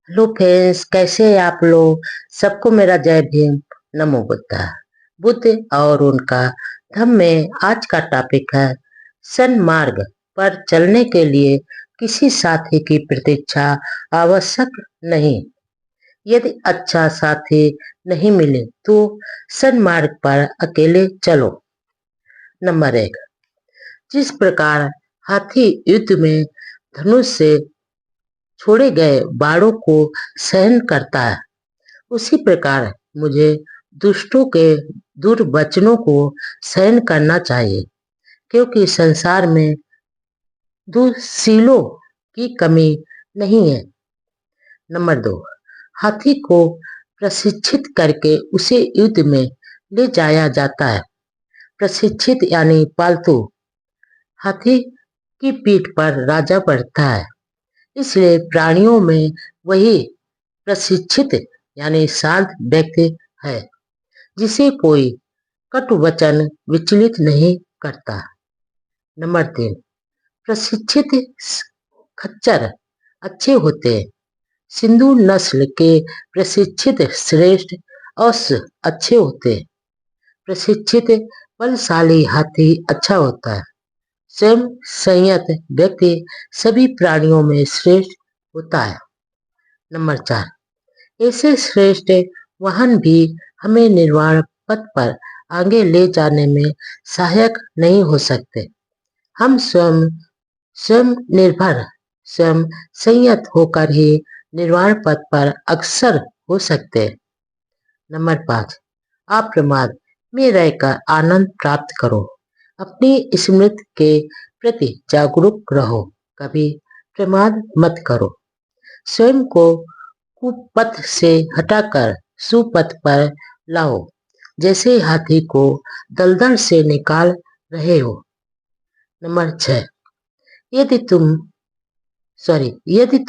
Hello friends, कैसे हैं आप लोग। सबको मेरा जय भीम। नमो बुद्धा। बुद्ध और उनका धम्म में आज का टॉपिक है सन्मार्ग पर चलने के लिए किसी साथी की प्रतीक्षा आवश्यक नहीं। यदि अच्छा साथी नहीं मिले तो सन्मार्ग पर अकेले चलो। नंबर 1। जिस प्रकार हाथी युद्ध में धनुष से छोड़े गए बाणों को सहन करता है, उसी प्रकार मुझे दुष्टों के दुर्वचनों को सहन करना चाहिए, क्योंकि संसार में दुशीलों की कमी नहीं है। नंबर 2। हाथी को प्रशिक्षित करके उसे युद्ध में ले जाया जाता है। प्रशिक्षित यानी पालतू। हाथी की पीठ पर राजा बैठता है, इसलिए प्राणियों में वही प्रशिक्षित यानी शांत व्यक्ति है, जिसे कोई कटु वचन विचलित नहीं करता। नंबर 3। प्रशिक्षित खच्चर अच्छे होते हैं। सिंधु नस्ल के प्रशिक्षित श्रेष्ठ अश्व अच्छे होते हैं। प्रशिक्षित बलशाली हाथी अच्छा होता है। स्वयं संयत व्यक्ति सभी प्राणियों में श्रेष्ठ होता है। नंबर 4। ऐसे श्रेष्ठ वाहन भी हमें निर्वाण पथ पर आगे ले जाने में सहायक नहीं हो सकते। हम स्वयं स्वयं निर्भर, स्वयं संयत होकर ही निर्वाण पथ पर अग्रसर हो सकते हैं। नंबर 5। अप्रमाद में रहकर आनंद प्राप्त करो। अपनी स्मृति के प्रति जागरूक रहो। कभी प्रमाद मत करो। स्वयं को कुपथ से हटाकर सुपथ पर लाओ, जैसे हाथी को दलदल से निकाल रहे हो। नंबर 6। यदि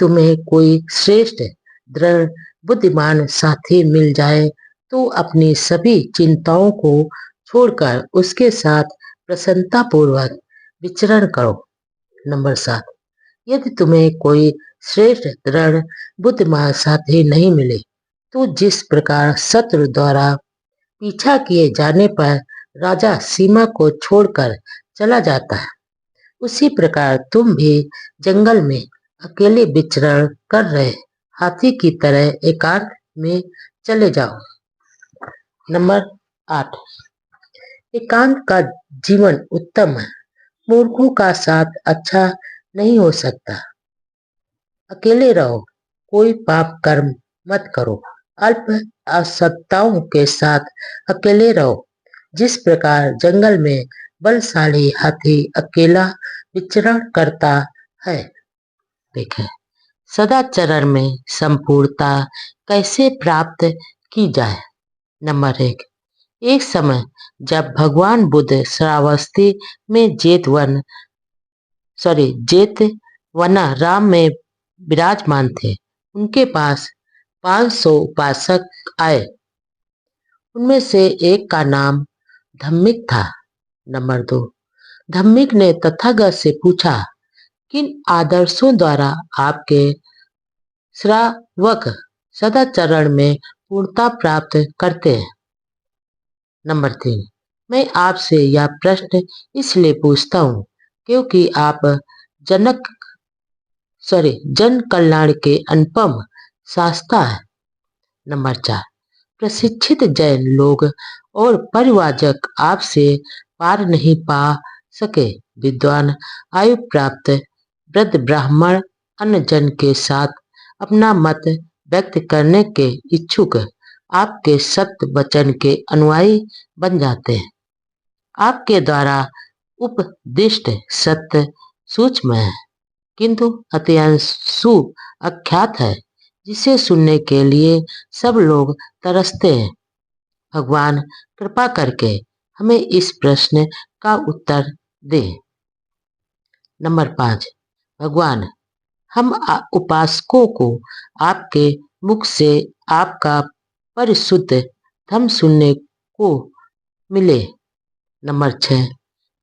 तुम्हें कोई श्रेष्ठ दृढ़ बुद्धिमान साथी मिल जाए तो अपनी सभी चिंताओं को छोड़कर उसके साथ प्रसन्नता पूर्वक विचरण करो। नंबर 7। यदि तुम्हें कोई श्रेष्ठ दृढ़ बुद्धिमान साथी नहीं मिले तो जिस प्रकार शत्रु द्वारा पीछा किए जाने पर राजा सीमा को छोड़कर चला जाता है, उसी प्रकार तुम भी जंगल में अकेले विचरण कर रहे हाथी की तरह एकांत में चले जाओ। नंबर 8। एकांत का जीवन उत्तम है। मूर्खों का साथ अच्छा नहीं हो सकता। अकेले रहो, कोई पाप कर्म मत करो। अल्प असत्ताओं के साथ अकेले रहो। जिस प्रकार जंगल में बलशाली हाथी अकेला विचरण करता है। देखें, सदाचरण में संपूर्णता कैसे प्राप्त की जाए। नंबर 1। एक समय जब भगवान बुद्ध श्रावस्ती में जेतवना राम में विराजमान थे, उनके पास 500 उपासक आए। उनमें से एक का नाम धम्मिक था। नंबर 2। धम्मिक ने तथागत से पूछा, किन आदर्शों द्वारा आपके श्रावक सदाचरण में पूर्णता प्राप्त करते हैं। नंबर 3। मैं आपसे यह प्रश्न इसलिए पूछता हूँ क्योंकि आप जन कल्याण के अनुपम शास्ता है। नंबर 4। प्रशिक्षित जैन लोग और परिवाजक आपसे पार नहीं पा सके। विद्वान आयु प्राप्त वृद्ध ब्राह्मण अन्य जन के साथ अपना मत व्यक्त करने के इच्छुक आपके सत्य वचन के अनुयायी बन जाते हैं। आपके द्वारा उपदिष्ट सत्य सूक्ष्म है, किंतु अत्यंत सुअख्यात है, जिसे सुनने के लिए सब लोग तरसते हैं। भगवान कृपा करके हमें इस प्रश्न का उत्तर दे। नंबर 5। भगवान, हम उपासकों को आपके मुख से आपका परिशुद्ध धम्म सुनने को मिले। नंबर 6।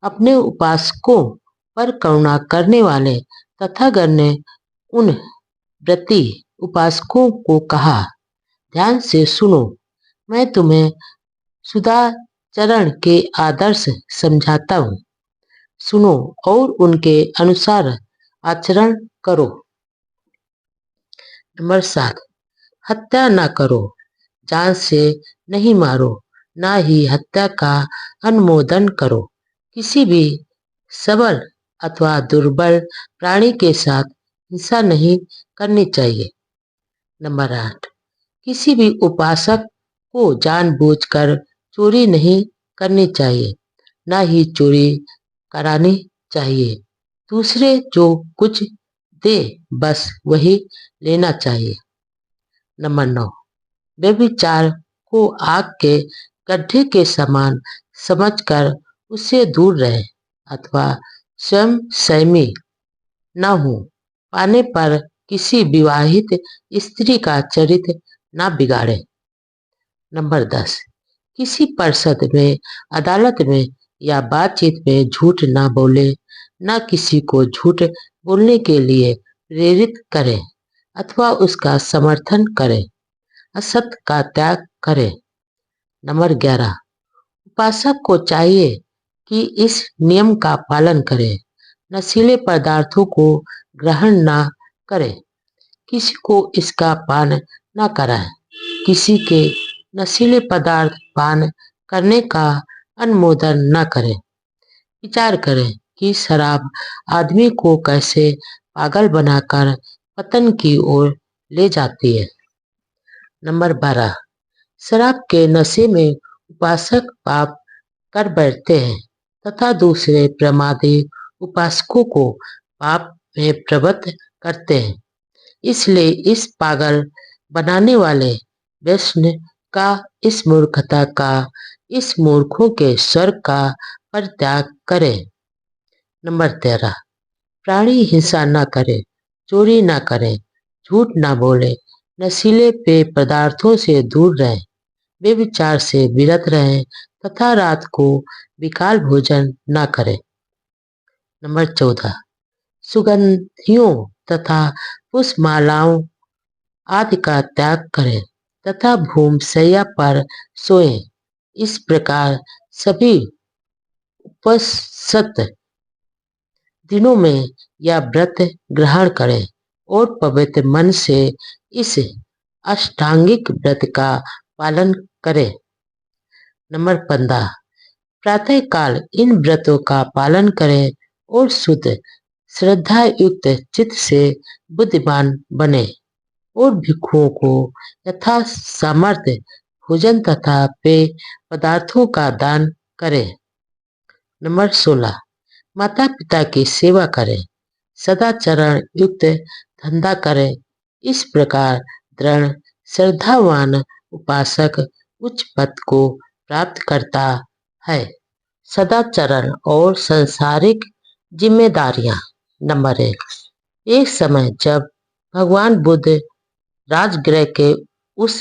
अपने उपासकों पर करुणा करने वाले तथागत ने उन व्रती उपासकों को कहा, ध्यान से सुनो, मैं तुम्हें सुधाचरण के आदर्श समझाता हूँ। सुनो और उनके अनुसार आचरण करो। नंबर 7, हत्या न करो, जान से नहीं मारो, ना ही हत्या का अनुमोदन करो। किसी भी सबल अथवा दुर्बल प्राणी के साथ हिंसा नहीं करनी चाहिए। नंबर 8, किसी भी उपासक को जानबूझकर चोरी नहीं करनी चाहिए, ना ही चोरी करानी चाहिए। दूसरे जो कुछ दे बस वही लेना चाहिए। नंबर 9, व्यभिचार को आग के गड्ढे के समान समझकर उससे दूर रहे अथवा स्वयं संयमी न हो। पाने पर किसी विवाहित स्त्री का चरित्र न बिगाड़े। नंबर 10, किसी परिषद में, अदालत में या बातचीत में झूठ न बोले, न किसी को झूठ बोलने के लिए प्रेरित करें अथवा उसका समर्थन करें, असत्य का त्याग करें। नंबर 11, उपासक को चाहिए कि इस नियम का पालन करें, नशीले पदार्थों को ग्रहण न करें, किसी को इसका पान न कराएं, किसी के नशीले पदार्थ पान करने का अनुमोदन न करें। विचार करें कि शराब आदमी को कैसे पागल बनाकर पतन की ओर ले जाती है। नंबर 12, शराब के नशे में उपासक पाप कर बैठते हैं तथा दूसरे प्रमादी उपासकों को पाप में प्रवृत्त करते हैं। इसलिए इस पागल बनाने वाले व्यसन का, इस मूर्खता का, इस मूर्खों के स्वर्ग का परित्याग करें। नंबर 13, प्राणी हिंसा न करे, चोरी न करे, झूठ न बोले, नशीले पेय पदार्थों से दूर रहें, व्यभिचार से विरत रहें तथा रात को विकाल भोजन न करें। नंबर 14, सुगंधियों तथा पुष्पमालाओं आदि का त्याग करें तथा भूमशैया पर सोएं। इस प्रकार सभी उपसत दिनों में यह व्रत ग्रहण करें और पवित्र मन से इस अष्टांगिक व्रत का पालन करें। नंबर 15, प्रातः काल इन व्रतों का पालन करें और शुद्ध श्रद्धा युक्त चित्त से बुद्धिमान बने और भिक्षुओं को यथा सामर्थ्य भोजन तथा पेय पदार्थों का दान करें। नंबर 16, माता पिता की सेवा करें, सदाचरण युक्त धंधा करें। इस प्रकार दृढ़ श्रद्धावान उपासक उच्च पद को प्राप्त करता है। सदाचरण और सांसारिक जिम्मेदारियां। नंबर 1, एक समय जब भगवान बुद्ध राजगृह के उस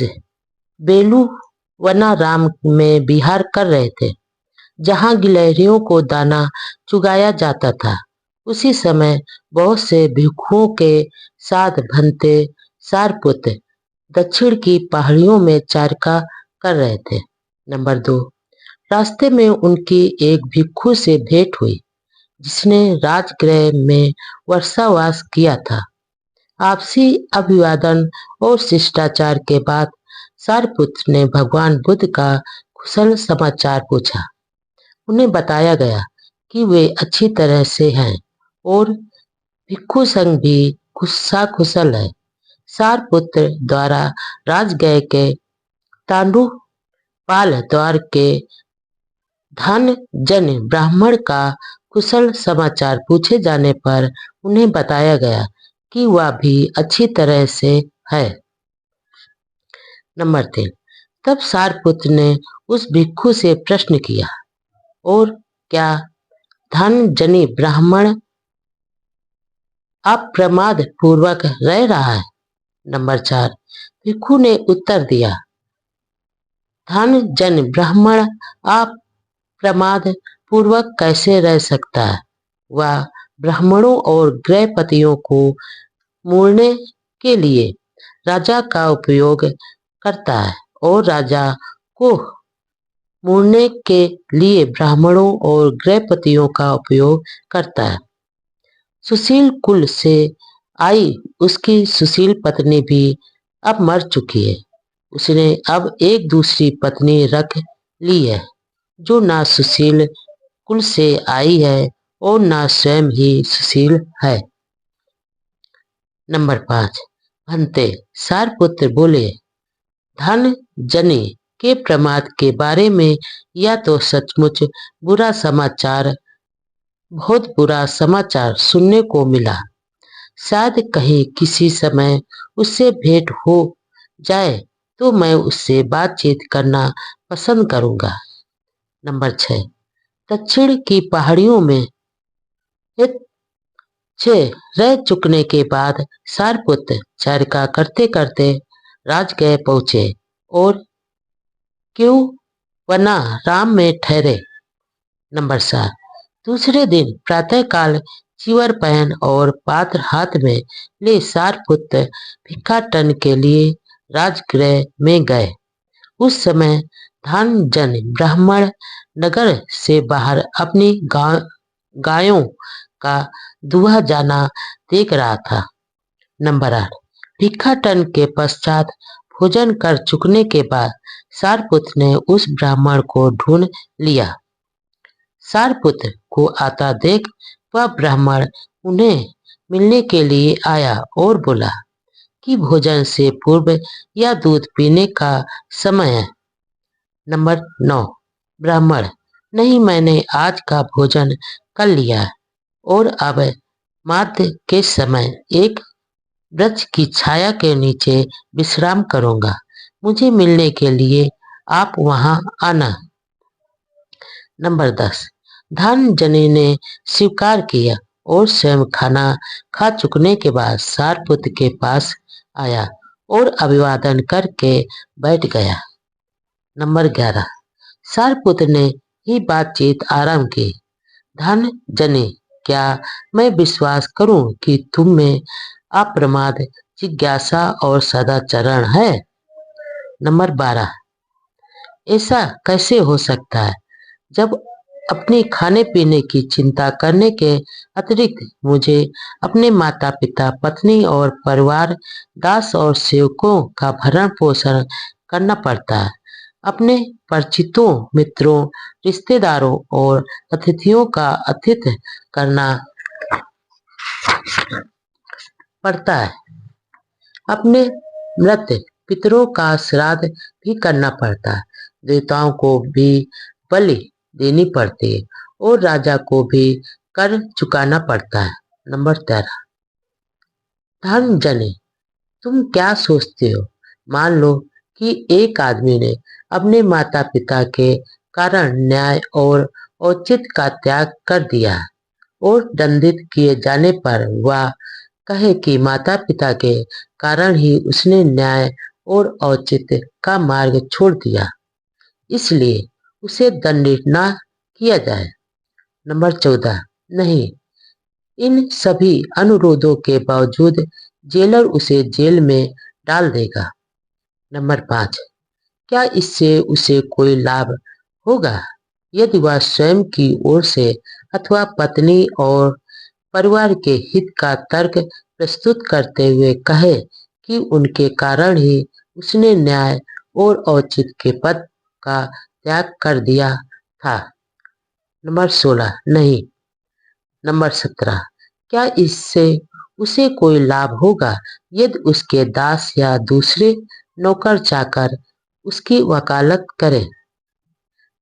बेलुवनाराम में विहार कर रहे थे जहां गिलहरियों को दाना चुगाया जाता था, उसी समय बहुत से भिक्षुओं के साथ भंते सारपुत्र दक्षिण की पहाड़ियों में चारका कर रहे थे। नंबर 2, रास्ते में उनकी एक भिक्षु से भेंट हुई जिसने राजगृह में वर्षावास किया था। आपसी अभिवादन और शिष्टाचार के बाद सारपुत्र ने भगवान बुद्ध का कुशल समाचार पूछा। उन्हें बताया गया कि वे अच्छी तरह से हैं और भिक्षु संघ भी कुशल है। सारपुत्र द्वारा राजगृह के तांडुपाल द्वार के धन जन ब्राह्मण का कुशल समाचार पूछे जाने पर उन्हें बताया गया कि वह भी अच्छी तरह से है। नंबर 3, तब सारपुत्र ने उस भिक्षु से प्रश्न किया, और क्या धन जनी ब्राह्मण अप्रमाद पूर्वक रह रहा है? नंबर 4, भिक्षु ने उत्तर दिया, धन जन ब्राह्मण अप्रमाद पूर्वक कैसे रह सकता है? वह ब्राह्मणों और गृहपतियों को मोड़ने के लिए राजा का उपयोग करता है और राजा को मोड़ने के लिए ब्राह्मणों और गृहपतियों का उपयोग करता है। सुशील कुल से आई उसकी सुशील पत्नी भी अब मर चुकी है। उसने अब एक दूसरी पत्नी रख ली है जो ना सुशील कुल से आई है और ना स्वयं ही सुशील है। नंबर 5। भंते सारपुत्र बोले, धन जने के प्रमाद के बारे में या तो सचमुच बहुत बुरा समाचार सुनने को मिला। शायद कहीं किसी समय उससे भेंट हो जाए तो मैं उससे बातचीत करना पसंद करूंगा। नंबर 6। दक्षिण की पहाड़ियों में रह चुकने के बाद सारपुत्र चरखा करते करते राजगृह पहुंचे और क्यों वना राम में ठहरे। नंबर 7। दूसरे दिन प्रातःकाल चिवर पहन और पात्र हाथ में ले सारपुत्र भिक्षाटन के लिए राजगृह में गए। उस समय धनजन ब्राह्मण नगर से बाहर अपनी गायों का दुहा जाना देख रहा था। नंबर 8। भिक्षाटन के पश्चात भोजन कर चुकने के बाद सारपुत्र ने उस ब्राह्मण को ढूंढ लिया। सारपुत्र को आता देख वह ब्राह्मण उन्हें मिलने के लिए आया और बोला कि भोजन से पूर्व यह दूध पीने का समय है। नंबर 9। ब्राह्मण, नहीं, मैंने आज का भोजन कर लिया है और अब माध्य के समय एक वृक्ष की छाया के नीचे विश्राम करूंगा। मुझे मिलने के लिए आप वहां आना। नंबर 10। धनजनी ने स्वीकार किया और स्वयं खाना खा चुकने के बाद सारपुत्र के पास आया और अभिवादन करके बैठ गया। नंबर 11। सारपुत्र ने ही बातचीत आरंभ की। धनजनी, क्या मैं विश्वास करूं कि तुम में अप्रमाद, जिज्ञासा और सदाचरण है? नंबर 12। ऐसा कैसे हो सकता है जब अपने खाने पीने की चिंता करने के अतिरिक्त मुझे अपने माता पिता, पत्नी और परिवार, दास और सेवकों का भरण पोषण करना पड़ता है। अपने परिचितों, मित्रों, रिश्तेदारों और अतिथियों का आतिथ्य करना पड़ता है। अपने मृत पितरों का श्राद्ध भी करना पड़ता है। देवताओं को भी बलि देनी पड़ती है और राजा को भी कर चुकाना पड़ता है। नंबर 13। धनजनी, तुम क्या सोचते हो? मान लो कि एक आदमी ने अपने माता पिता के कारण न्याय और औचित्य का त्याग कर दिया है और दंडित किए जाने पर वह कहे कि माता पिता के कारण ही उसने न्याय और औचित्य का मार्ग छोड़ दिया, इसलिए उसे दंडित न किया जाए। नंबर 14। नहीं, इन सभी अनुरोधों के बावजूद जेलर उसे जेल में डाल देगा। नंबर 5। क्या इससे उसे कोई लाभ होगा? यदि वह स्वयं की ओर से अथवा पत्नी और परिवार के हित का तर्क प्रस्तुत करते हुए कहे कि उनके कारण ही उसने न्याय और औचित्य के पद का त्याग कर दिया था। नंबर 16। नहीं। नंबर 17। क्या इससे उसे कोई लाभ होगा यदि उसके दास या दूसरे नौकर चाकर उसकी वकालत करें?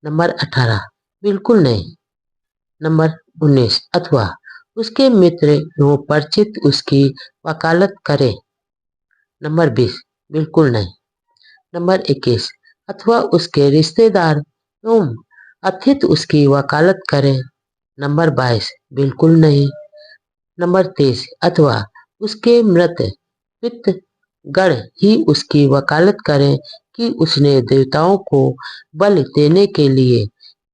नंबर 18। बिल्कुल नहीं। नंबर 19। अथवा उसके मित्र एवं परिचित उसकी वकालत करें? नंबर 20। बिल्कुल नहीं। नंबर 21। अथवा उसके रिश्तेदार एवं अतिथि उसकी वकालत करें? नंबर 22। बिल्कुल नहीं। नंबर 23। अथवा उसके मृत पितृगण ही उसकी वकालत करें कि उसने देवताओं को बलि देने के लिए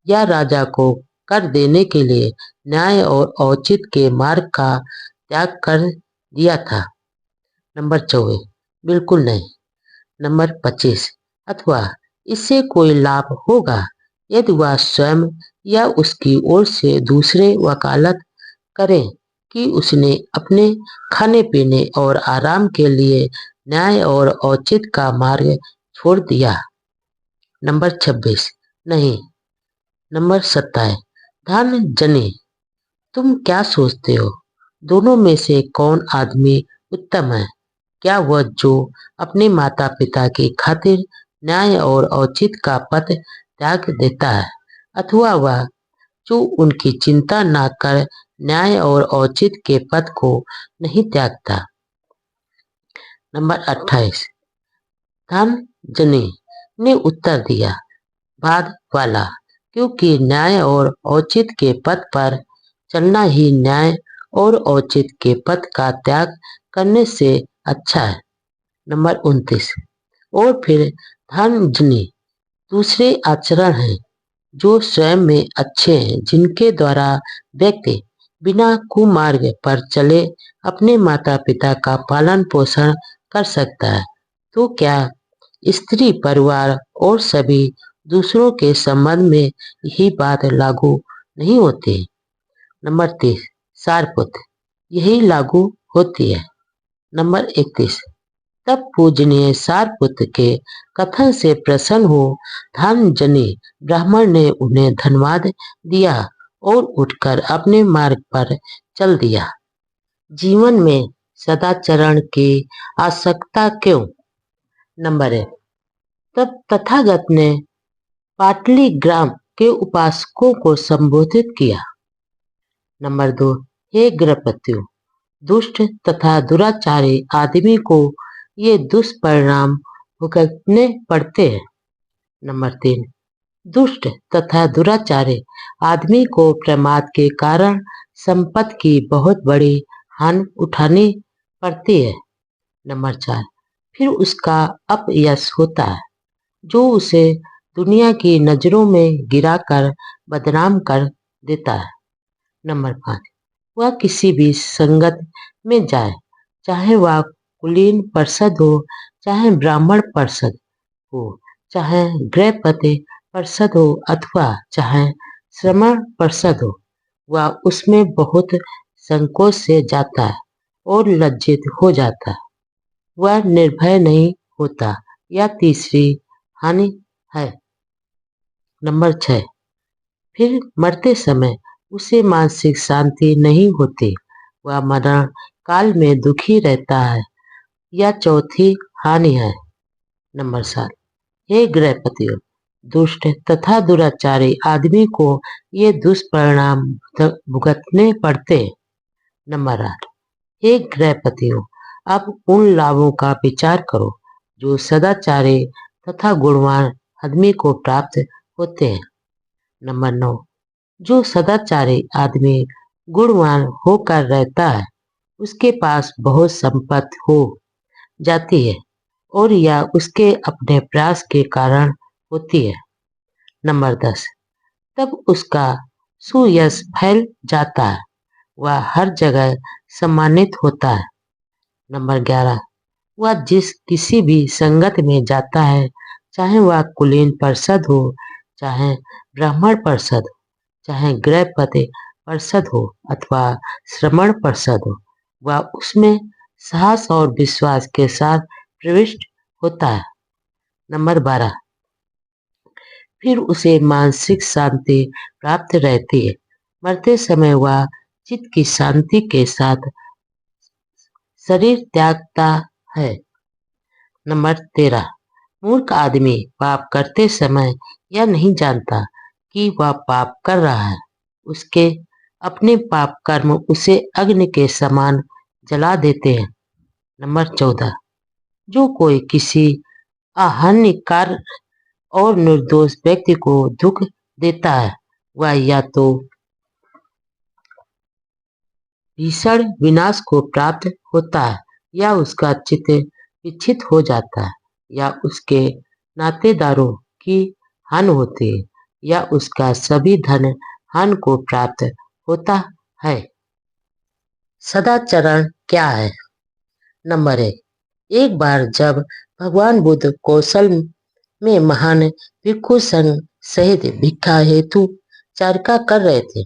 या राजा को कर देने के लिए न्याय और औचित्य के मार्ग का त्याग कर दिया था। नंबर 24। बिल्कुल नहीं। नंबर 25, अथवा इससे कोई लाभ होगा यदि वह स्वयं या उसकी ओर से दूसरे वकालत करें कि उसने अपने खाने पीने और आराम के लिए न्याय और औचित्य का मार्ग छोड़ दिया। नंबर 26, नहीं। नंबर 27, धन जनी, तुम क्या सोचते हो, दोनों में से कौन आदमी उत्तम है? क्या वह जो अपने माता पिता की खातिर न्याय और औचित्य का पथ त्याग देता है, अथवा वह जो उनकी चिंता न कर न्याय और औचित्य के पथ को नहीं त्यागता? नंबर 28, धनजनी ने उत्तर दिया, बाद वाला, क्योंकि न्याय और औचित्य के पथ पर चलना ही न्याय और औचित्य के पथ का त्याग करने से अच्छा है। नंबर 29, और फिर धनजनी दूसरे आचरण हैं जो स्वयं में अच्छे हैं, जिनके द्वारा व्यक्ति बिना कुमार्ग पर चले अपने माता पिता का पालन पोषण कर सकता है। तो क्या स्त्री, परिवार और सभी दूसरों के संबंध में यही बात लागू नहीं होती? नंबर 30, सारपुत्र, यही लागू होती है। नंबर 31, तब पूजनीय सारपुत्र के कथन से प्रसन्न हो धनजनी ब्राह्मण ने उन्हें धन्यवाद दिया और उठकर अपने मार्ग पर चल दिया। जीवन में सदाचरण की आवश्यकता क्यों? नंबर 1, तब तथागत ने पाटली ग्राम के उपासकों को संबोधित किया। नंबर 2, हे गृहपतियों, दुष्ट तथा दुराचारी आदमी को ये दुष्परिणाम भुगतने पड़ते हैं। नंबर 3, दुष्ट तथा दुराचारी आदमी को प्रमाद के कारण संपत्ति की बहुत बड़ी हानि उठानी पड़ती है। नंबर 4, फिर उसका अपयश होता है जो उसे दुनिया की नजरों में गिराकर बदनाम कर देता है। नंबर 5, वह किसी भी संगत में जाए, चाहे वह कुलीन परिषद हो, चाहे ब्राह्मण परिषद हो, चाहे गृहपति परिषद हो, अथवा चाहे श्रमण परिषद हो, वह उसमें बहुत संकोच से जाता है और लज्जित हो जाता है। वह निर्भय नहीं होता। या तीसरी हानि है। नंबर 6, फिर मरते समय उसे मानसिक शांति नहीं होती, वह मरण काल में दुखी रहता है। या चौथी हानि है। नंबर 7, हे गृहपतियों, दुष्ट तथा दुराचारी आदमी को ये दुष्परिणाम भुगतने पड़ते। नंबर 8, हे गृहपतियों, अब उन लाभों का विचार करो जो सदाचारी तथा गुणवान आदमी को प्राप्त होते हैं। नंबर 9, जो सदाचारी आदमी गुणवान होकर रहता है, उसके पास बहुत संपत्ति हो जाती है और यह उसके अपने प्रयास के कारण होती है। नंबर 10, तब उसका सुयश फैल जाता है, वह हर जगह सम्मानित होता है। नंबर 11, वह जिस किसी भी संगत में जाता है, चाहे वह कुलीन परिषद हो, चाहे ब्राह्मण परिषद हो, चाहे गृहपति परिषद हो, अथवा श्रमण परिषद हो, वह उसमें साहस और विश्वास के साथ प्रविष्ट होता है। नंबर 12, फिर उसे मानसिक शांति प्राप्त रहती है। मरते समय वह चित्त की शांति के साथ शरीर त्यागता है। नंबर 13, मूर्ख आदमी पाप करते समय यह नहीं जानता कि वह पाप कर रहा है। उसके अपने पाप कर्म उसे अग्नि के समान जला देते हैं। नंबर 14, जो कोई किसी अहानिकार और निर्दोष व्यक्ति को दुख देता है, वह या तो भीषण विनाश को प्राप्त होता है, या उसका चित्त विक्षिप्त हो जाता है, या उसके नातेदारों की हानि होती है, या उसका सभी धन हानि को प्राप्त होता है। सदाचरण क्या है? नंबर 1, एक बार जब भगवान बुद्ध कौशल में महान भिक्षु संघ सहित भिक्षा हेतु चरका कर रहे थे,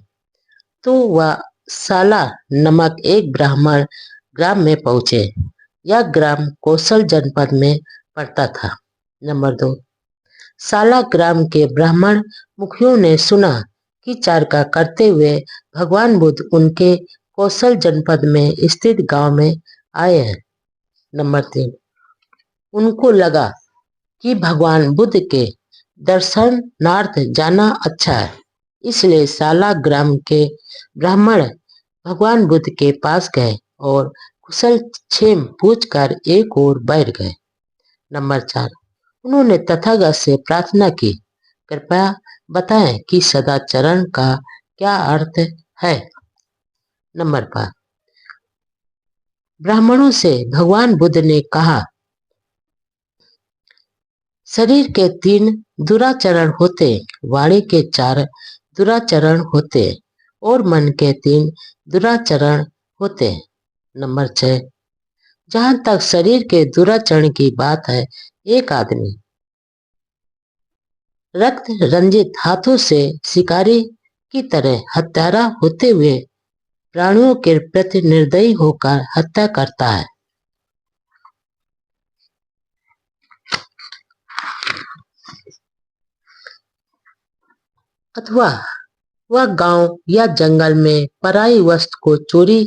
तो वह साला नमक एक ब्राह्मण ग्राम में पहुंचे। यह ग्राम कौशल जनपद में पड़ता था। नंबर 2, साला ग्राम के ब्राह्मण मुखियों ने सुना कि चरका करते हुए भगवान बुद्ध उनके कौशल जनपद में स्थित गांव में आए हैं। नंबर 3, उनको लगा कि भगवान बुद्ध के दर्शनार्थ जाना अच्छा है, इसलिए साला ग्राम के ब्राह्मण भगवान बुद्ध के पास गए और कुशल क्षेम पूछकर एक ओर बैठ गए। नंबर 4, उन्होंने तथागत से प्रार्थना की, कृपया बताएं कि सदाचरण का क्या अर्थ है। नंबर 5, ब्राह्मणों से भगवान बुद्ध ने कहा, शरीर के 3 दुराचरण होते, वाणी के 4 दुराचरण होते और मन के 3 दुराचरण होते। नंबर 6, जहां तक शरीर के दुराचरण की बात है, एक आदमी रक्त रंजित हाथों से शिकारी की तरह हत्यारा होते हुए प्राणियों के प्रति निर्दयी होकर हत्या करता है, अथवा वह गांव या जंगल में पराई वस्तु को चोरी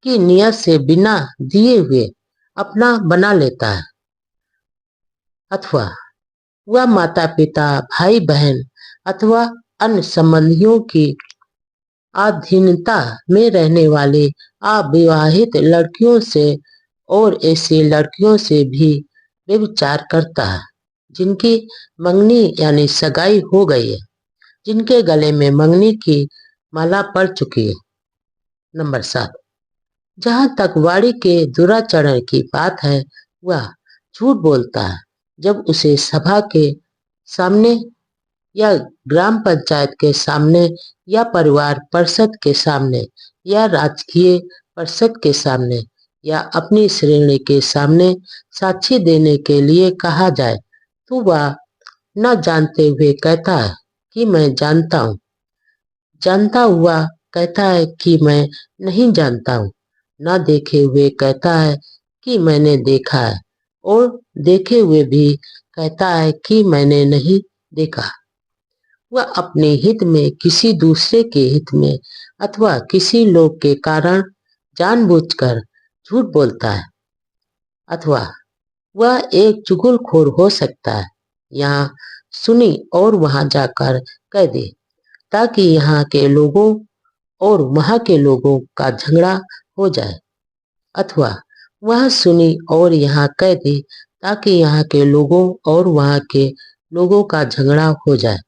की नियत से बिना दिए हुए अपना बना लेता है, अथवा वह माता पिता भाई बहन अथवा अन्य संबंधियों की अधीनता में रहने वाली अविवाहित लड़कियों से और ऐसी लड़कियों से भी व्यभिचार करता है जिनकी मंगनी यानी सगाई हो गई है, जिनके गले में मंगनी की माला पड़ चुकी है। नंबर 7, जहां तक वाणी के दुराचरण की बात है, वह झूठ बोलता है जब उसे सभा के सामने या ग्राम पंचायत के सामने या परिवार परिषद के सामने या राजकीय परिषद के सामने या अपनी श्रेणी के सामने साक्षी देने के लिए कहा जाए, तो वह न जानते हुए कहता है कि मैं जानता हूँ, जानता हुआ कहता है कि मैं नहीं जानता हूँ, न देखे हुए कहता है कि मैंने देखा है और देखे हुए भी कहता है कि मैंने नहीं देखा। वह अपने हित में किसी दूसरे के हित में अथवा किसी लोग के कारण जानबूझकर झूठ बोलता है, अथवा वह एक चुगलखोर हो सकता है, यहाँ सुनी और वहां जाकर कह दे ताकि यहाँ के लोगों और वहां के लोगों का झगड़ा हो जाए, अथवा वह सुनी और यहाँ कह दे ताकि यहाँ के लोगों और वहां के लोगों का झगड़ा हो जाए।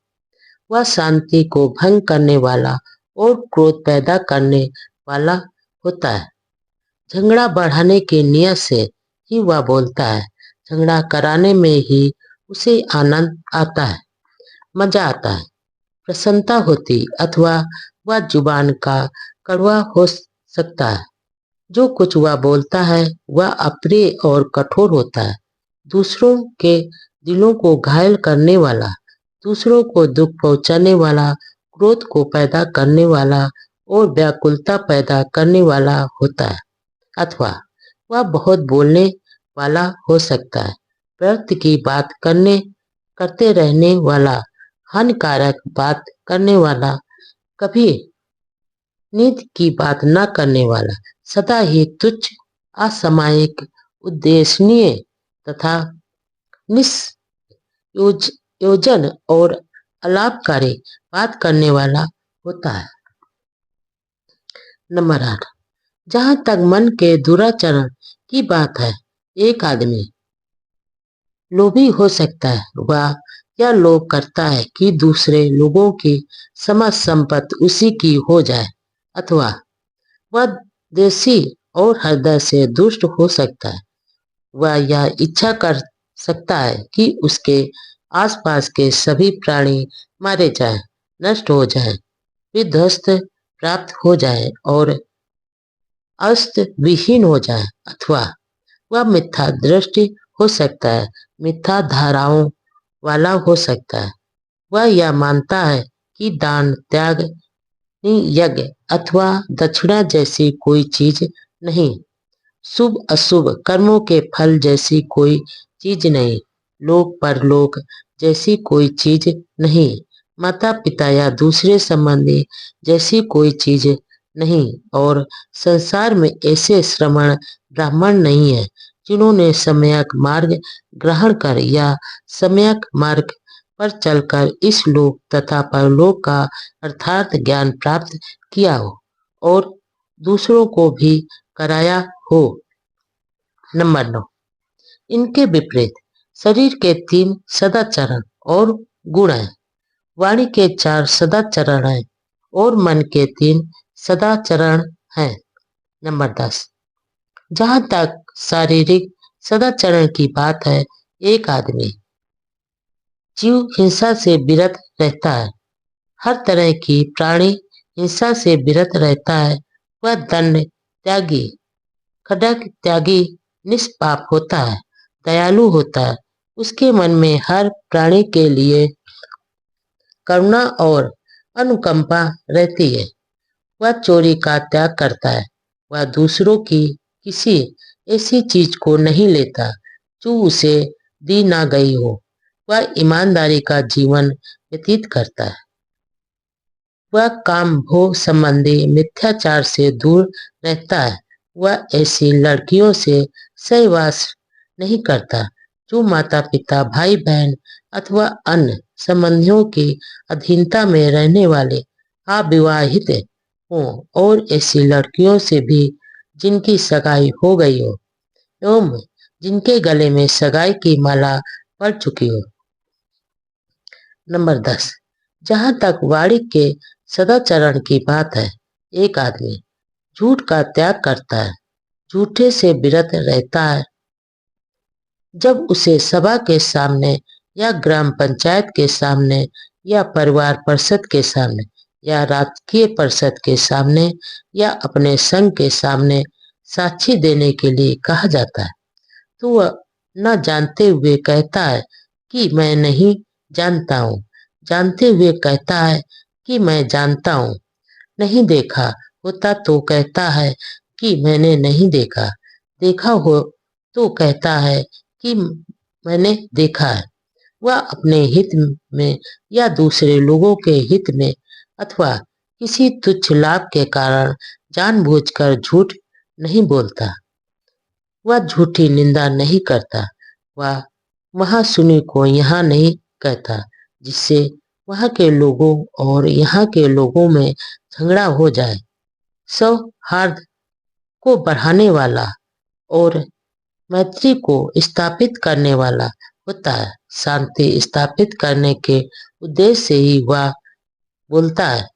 वह शांति को भंग करने वाला और क्रोध पैदा करने वाला होता है। झगड़ा बढ़ाने की नियत से ही वह बोलता है। झगड़ा कराने में ही उसे आनंद आता है, मजा आता है, प्रसन्नता होती, अथवा वह जुबान का कड़वा हो सकता है। जो कुछ वह बोलता है वह अप्रिय और कठोर होता है, दूसरों के दिलों को घायल करने वाला, दूसरों को दुख पहुंचाने वाला, क्रोध को पैदा करने वाला और व्याकुलता पैदा करने वाला होता है, अथवा वह बहुत बोलने वाला हो सकता है, व्यर्थ की बात करते रहने वाला, हानिकारक बात करने वाला, कभी नीति की बात न करने वाला, सदा ही तुच्छ, असामयिक, उद्देश्यहीन तथा निष्प्रयोजन और अलाभकारी बात करने वाला होता है। नंबर 8, जहां तक मन के दुराचरण की बात है, एक आदमी लोभी हो सकता है। वह यह लोभ करता है कि दूसरे लोगों की समस्त संपत्ति उसी की हो जाए, अथवा वह देशी और हृदय से दुष्ट हो सकता है। वह यह इच्छा कर सकता है कि उसके आसपास के सभी प्राणी मारे जाएं, नष्ट हो जाएं, विध्वस्त प्राप्त हो जाएं और अस्त विहीन हो जाएं, अथवा वह मिथ्या दृष्टि हो सकता है, मिथ्या धाराओं वाला हो सकता है। वह यह मानता है कि दान, त्याग, यज्ञ अथवा दक्षिणा जैसी कोई चीज नहीं, शुभ अशुभ कर्मों के फल जैसी कोई चीज नहीं, लोक परलोक जैसी कोई चीज नहीं, माता पिता या दूसरे संबंधी जैसी कोई चीज नहीं, और संसार में ऐसे श्रमण ब्राह्मण नहीं है जिन्होंने सम्यक मार्ग ग्रहण कर या सम्यक मार्ग पर चलकर इस लोक तथा परलोक का अर्थात ज्ञान प्राप्त किया हो और दूसरों को भी कराया हो। नंबर 9, इनके विपरीत शरीर के 3 सदाचरण और गुण हैं, वाणी के 4 सदाचरण हैं और मन के 3 सदाचरण हैं। नंबर 10, जहां तक शारीरिक सदाचरण की बात है, एक आदमी जीव हिंसा से विरत रहता है, हर तरह की प्राणी हिंसा से विरत रहता है, वह दंड त्यागी, खड्ग त्यागी, निष्पाप होता है, दयालु होता है, उसके मन में हर प्राणी के लिए करुणा और अनुकंपा रहती है, वह चोरी का त्याग करता है, वह दूसरों की किसी ऐसी चीज को नहीं लेता जो उसे दी ना गई हो, वह ईमानदारी का जीवन व्यतीत करता है, वह काम भोग संबंधी मिथ्याचार से दूर रहता है, वह ऐसी लड़कियों से सहवास नहीं करता जो माता पिता, भाई बहन अथवा अन्य संबंधियों की अधीनता में रहने वाले अविवाहित हों, और ऐसी लड़कियों से भी जिनकी सगाई हो गई हो एवं जिनके गले में सगाई की माला पड़ चुकी हो। नंबर 10, जहां तक वाणी के सदाचरण की बात है, एक आदमी झूठ का त्याग करता है, झूठे से विरत रहता है, जब उसे सभा के सामने या ग्राम पंचायत के सामने या परिवार परिषद के सामने या राजकीय परिषद के सामने या अपने संघ के सामने साक्षी देने के लिए कहा जाता है, तो वह न जानते हुए कहता है कि मैं नहीं जानता हूँ, जानते हुए कहता है कि मैं जानता हूँ, नहीं देखा होता तो कहता है कि मैंने नहीं देखा, देखा हो तो कहता है कि मैंने देखा है। वह अपने हित में या दूसरे लोगों के हित में अथवा किसी तुच्छ लाभ के कारण जानबूझकर झूठ नहीं बोलता, वह झूठी निंदा नहीं करता, वह महासुनी को यहाँ नहीं कहता जिससे वहाँ के लोगों और यहाँ के लोगों में झगड़ा हो जाए, सौहार्द को बढ़ाने वाला और मैत्री को स्थापित करने वाला होता है, शांति स्थापित करने के उद्देश्य से ही वह बोलता है,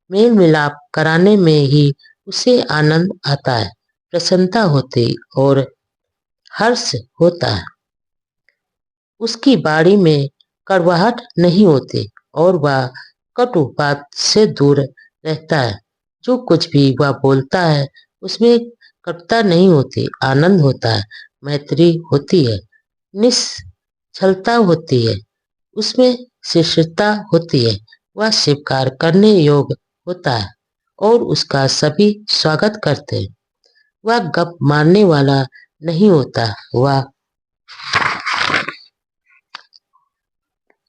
मेल मिलाप कराने में ही उसे आनंद आता है, प्रसन्नता होती और हर्ष होता है, उसकी बाड़ी में कड़वाहट नहीं होती और वह कटु बात से दूर रहता है, जो कुछ भी वह बोलता है उसमें कटुता नहीं होती, आनंद होता है, मैत्री होती है, निश्चलता होती है, उसमें शिष्टता होती है, वह स्वीकार करने योग्य होता है और उसका सभी स्वागत करते हैं, वह गप मारने वाला नहीं होता, वह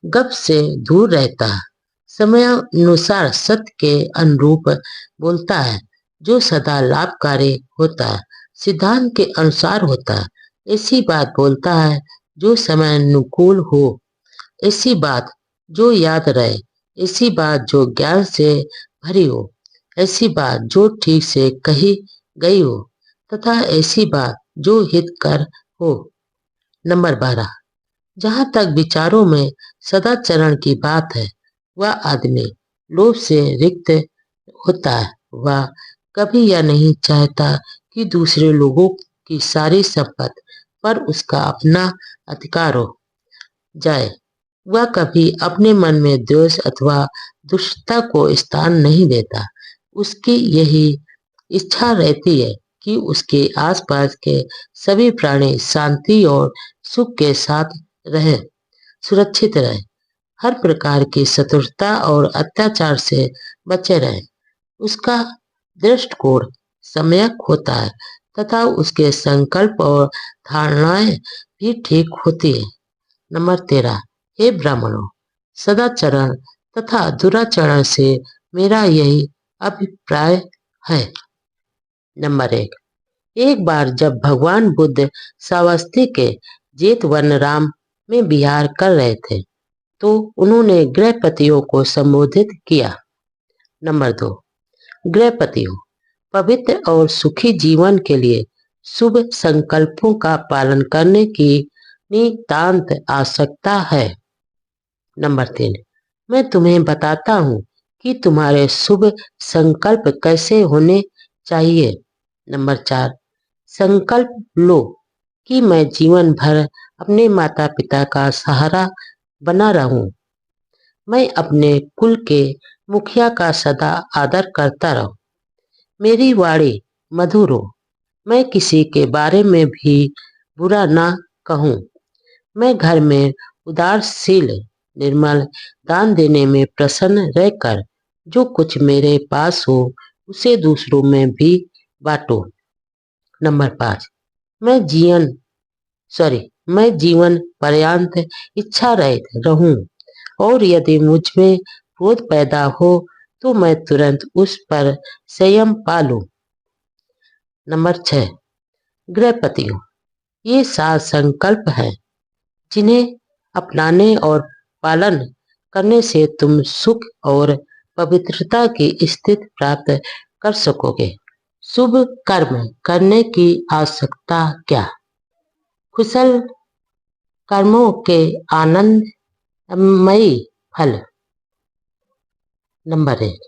गप से दूर रहता है, समय अनुसार सत्य के अनुरूप बोलता है, जो सदा लाभकारी होता है, सिद्धांत के अनुसार होता है, ऐसी बात बोलता है जो समय अनुकूल हो, ऐसी बात जो याद रहे, ऐसी बात जो ज्ञान से भरी हो, ऐसी बात जो ठीक से कही गई हो तथा ऐसी बात जो हितकर हो। नंबर 12, जहां तक विचारों में सदाचरण की बात है, वह आदमी लोभ से रिक्त होता है, वह कभी यह नहीं चाहता कि दूसरे लोगों की सारी संपत्ति पर उसका अपना अधिकार हो जाए, वह कभी अपने मन में द्वेष अथवा दुष्टता को स्थान नहीं देता, उसकी यही इच्छा रहती है कि उसके आसपास के सभी प्राणी शांति और सुख के साथ रहे, सुरक्षित रहे, हर प्रकार की शत्रुता और अत्याचार से बचे रहे। उसका दृष्टिकोण सम्यक होता है तथा उसके संकल्प और धारणाएं भी ठीक होती है। नंबर 13, हे ब्राह्मणों, सदाचरण तथा दुराचरण से मेरा यही अभिप्राय है। नंबर 1, एक बार जब भगवान बुद्ध श्रावस्ती के जेतवनराम में विहार कर रहे थे तो उन्होंने गृहपतियों को संबोधित किया। नंबर 2, गृहपतियों, पवित्र और सुखी जीवन के लिए शुभ संकल्पों का पालन करने की नितांत आवश्यकता है। नंबर 3, मैं तुम्हें बताता हूँ कि तुम्हारे शुभ संकल्प कैसे होने चाहिए। नंबर 4, संकल्प लो कि मैं जीवन भर अपने माता पिता का सहारा बना रहूं। मैं अपने कुल के मुखिया का सदा आदर करता रहूं। मेरी वाणी मधुर हो। मैं किसी के बारे में भी बुरा ना कहूं। मैं घर में उदारशील, निर्मल, दान देने में प्रसन्न रहकर जो कुछ मेरे पास हो उसे दूसरों में भी बांटो। नंबर 5, मैं जीवन पर्यंत इच्छा रहित रहूं और यदि मुझ में क्रोध पैदा हो तो मैं तुरंत उस पर संयम पालूं। नंबर 6, गृहपतियों, ये 7 संकल्प हैं जिन्हें अपनाने और पालन करने से तुम सुख और पवित्रता की स्थिति प्राप्त कर सकोगे। शुभ कर्म करने की आवश्यकता क्या? कुशल कर्मों के आनंदमयी फल। नंबर 1,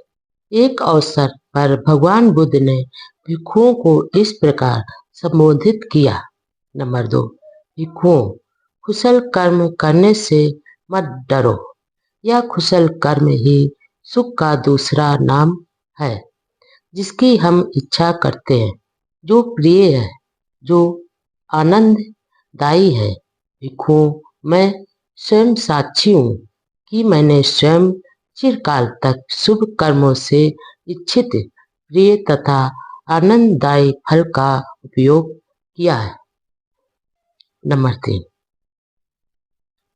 एक अवसर पर भगवान बुद्ध ने भिक्षुओं को इस प्रकार संबोधित किया। नंबर 2, भिक्षुओं, कुशल कर्म करने से मत डरो। यह कुशल कर्म ही सुख का दूसरा नाम है, जिसकी हम इच्छा करते हैं, जो प्रिय है, जो आनंददायी है। भिक्षुओं, मैं स्वयं साक्षी हूँ कि मैंने स्वयं चिरकाल तक शुभ कर्मों से इच्छित प्रिय तथा आनंददायी फल का उपयोग किया है। नंबर 3,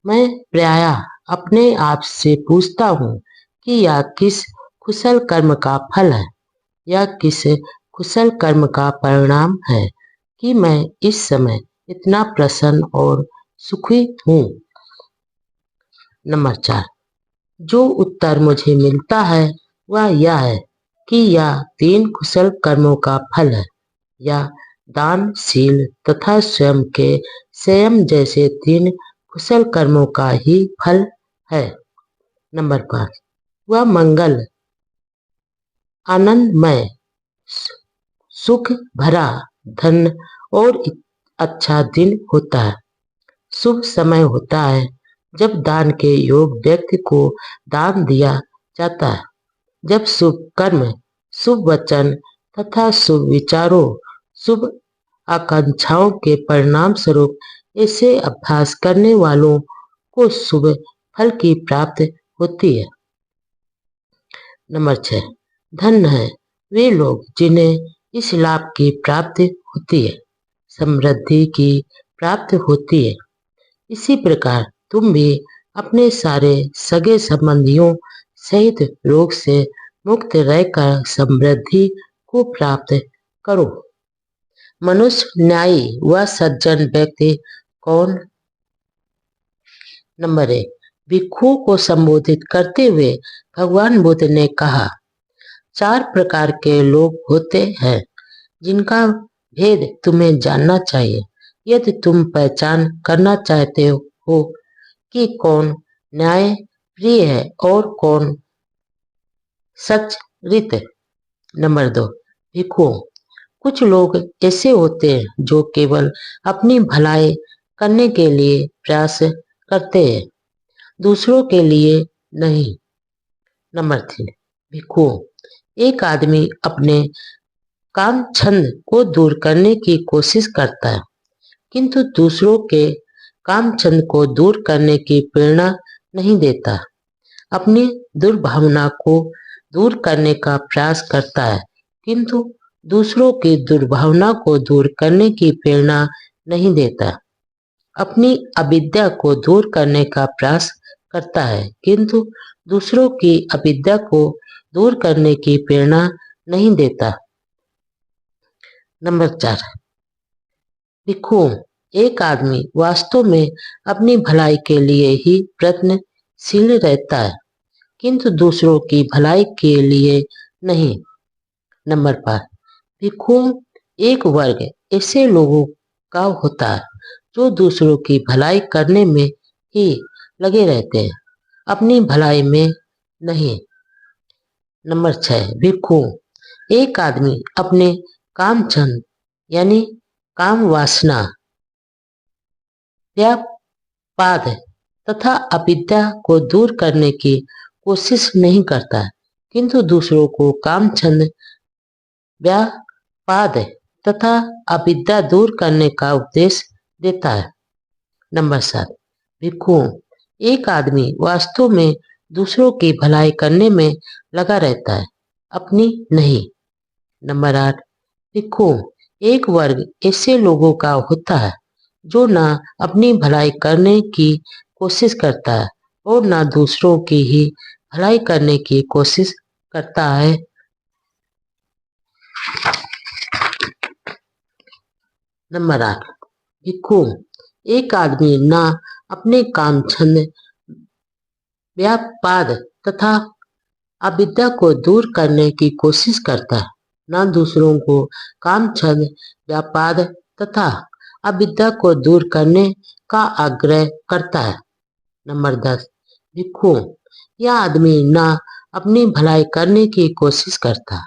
मैं प्रायः अपने आप से पूछता हूँ कि यह किस कुशल कर्म का फल है, यह किस कुशल कर्म का परिणाम है कि मैं इस समय इतना प्रसन्न और सुखी हूँ। नंबर 4, जो उत्तर मुझे मिलता है वह यह है कि यह 3 कुशल कर्मों का फल है। यह दान, शील तथा स्वयं के संयम जैसे 3 कुशल कर्मों का ही फल है। नंबर 5, वह मंगल, आनंदमय, सुख भरा, धन और अच्छा दिन होता है। शुभ समय होता है जब दान के योग व्यक्ति को दान दिया जाता है, जब शुभ कर्म, शुभ वचन तथा शुभ विचारों, शुभ आकांक्षाओं के परिणाम स्वरूप ऐसे अभ्यास करने वालों को शुभ फल की प्राप्ति होती है। नंबर 6, धन्य है वे लोग जिन्हें इस लाभ की प्राप्ति होती है, समृद्धि की प्राप्ति होती है। इसी प्रकार तुम भी अपने सारे सगे संबंधियों सहित रोग से मुक्त रहकर समृद्धि को प्राप्त करो। मनुष्य न्यायी व सज्जन व्यक्ति कौन? नंबर 1, भिक्षुओं को संबोधित करते हुए भगवान बुद्ध ने कहा, 4 प्रकार के लोग होते हैं जिनका भेद तुम्हें जानना चाहिए। यदि तुम पहचान करना चाहते हो कि कौन न्याय प्रिय है और कौन सच्चरित। नंबर 2, भिक्षुओं, कुछ लोग ऐसे होते हैं जो केवल अपनी भलाई करने के लिए प्रयास करते हैं, दूसरों के लिए नहीं। नंबर 3, भिक्षुओं, एक आदमी अपने काम छंद को दूर करने की कोशिश करता है, किंतु दूसरों के काम छंद को दूर करने की प्रेरणा नहीं देता। अपनी दुर्भावना को दूर करने का प्रयास करता है, किंतु दूसरों की दुर्भावना को दूर करने की प्रेरणा नहीं देता। अपनी अविद्या को दूर करने का प्रयास करता है, किंतु दूसरों की अविद्या को दूर करने की प्रेरणा नहीं देता। नंबर 4, भिक्षुक। एक आदमी वास्तव में अपनी भलाई के लिए ही प्रयत्नशील रहता है, किंतु दूसरों की भलाई के लिए नहीं। नंबर 5, भिक्षुक एक वर्ग ऐसे लोगों का होता है जो दूसरों की भलाई करने में ही लगे रहते हैं, अपनी भलाई में नहीं। नंबर 6, भिक्षुक। एक आदमी अपने काम छंद यानी काम वासना, व्यापाद तथा अविद्या को दूर करने की कोशिश नहीं करता, किंतु दूसरों को काम छंद, व्यापाद तथा अविद्या दूर करने का उपदेश देता है। नंबर 7, भिक्षुक। एक आदमी वास्तव में दूसरों की भलाई करने में लगा रहता है, अपनी नहीं। नंबर 8, भिक्षुक। एक वर्ग ऐसे लोगों का होता है जो ना अपनी भलाई करने की कोशिश करता है और ना दूसरों की ही भलाई करने की कोशिश करता है। नंबर 8, भिक्षुक। एक आदमी ना अपने काम छंद, व्यापाद तथा अविद्या को दूर करने की कोशिश करता है, ना दूसरों को काम छंद, व्यापाद तथा अविद्या को दूर करने का आग्रह करता है। नंबर 10, भिक्षुक। यह आदमी ना अपनी भलाई करने की कोशिश करता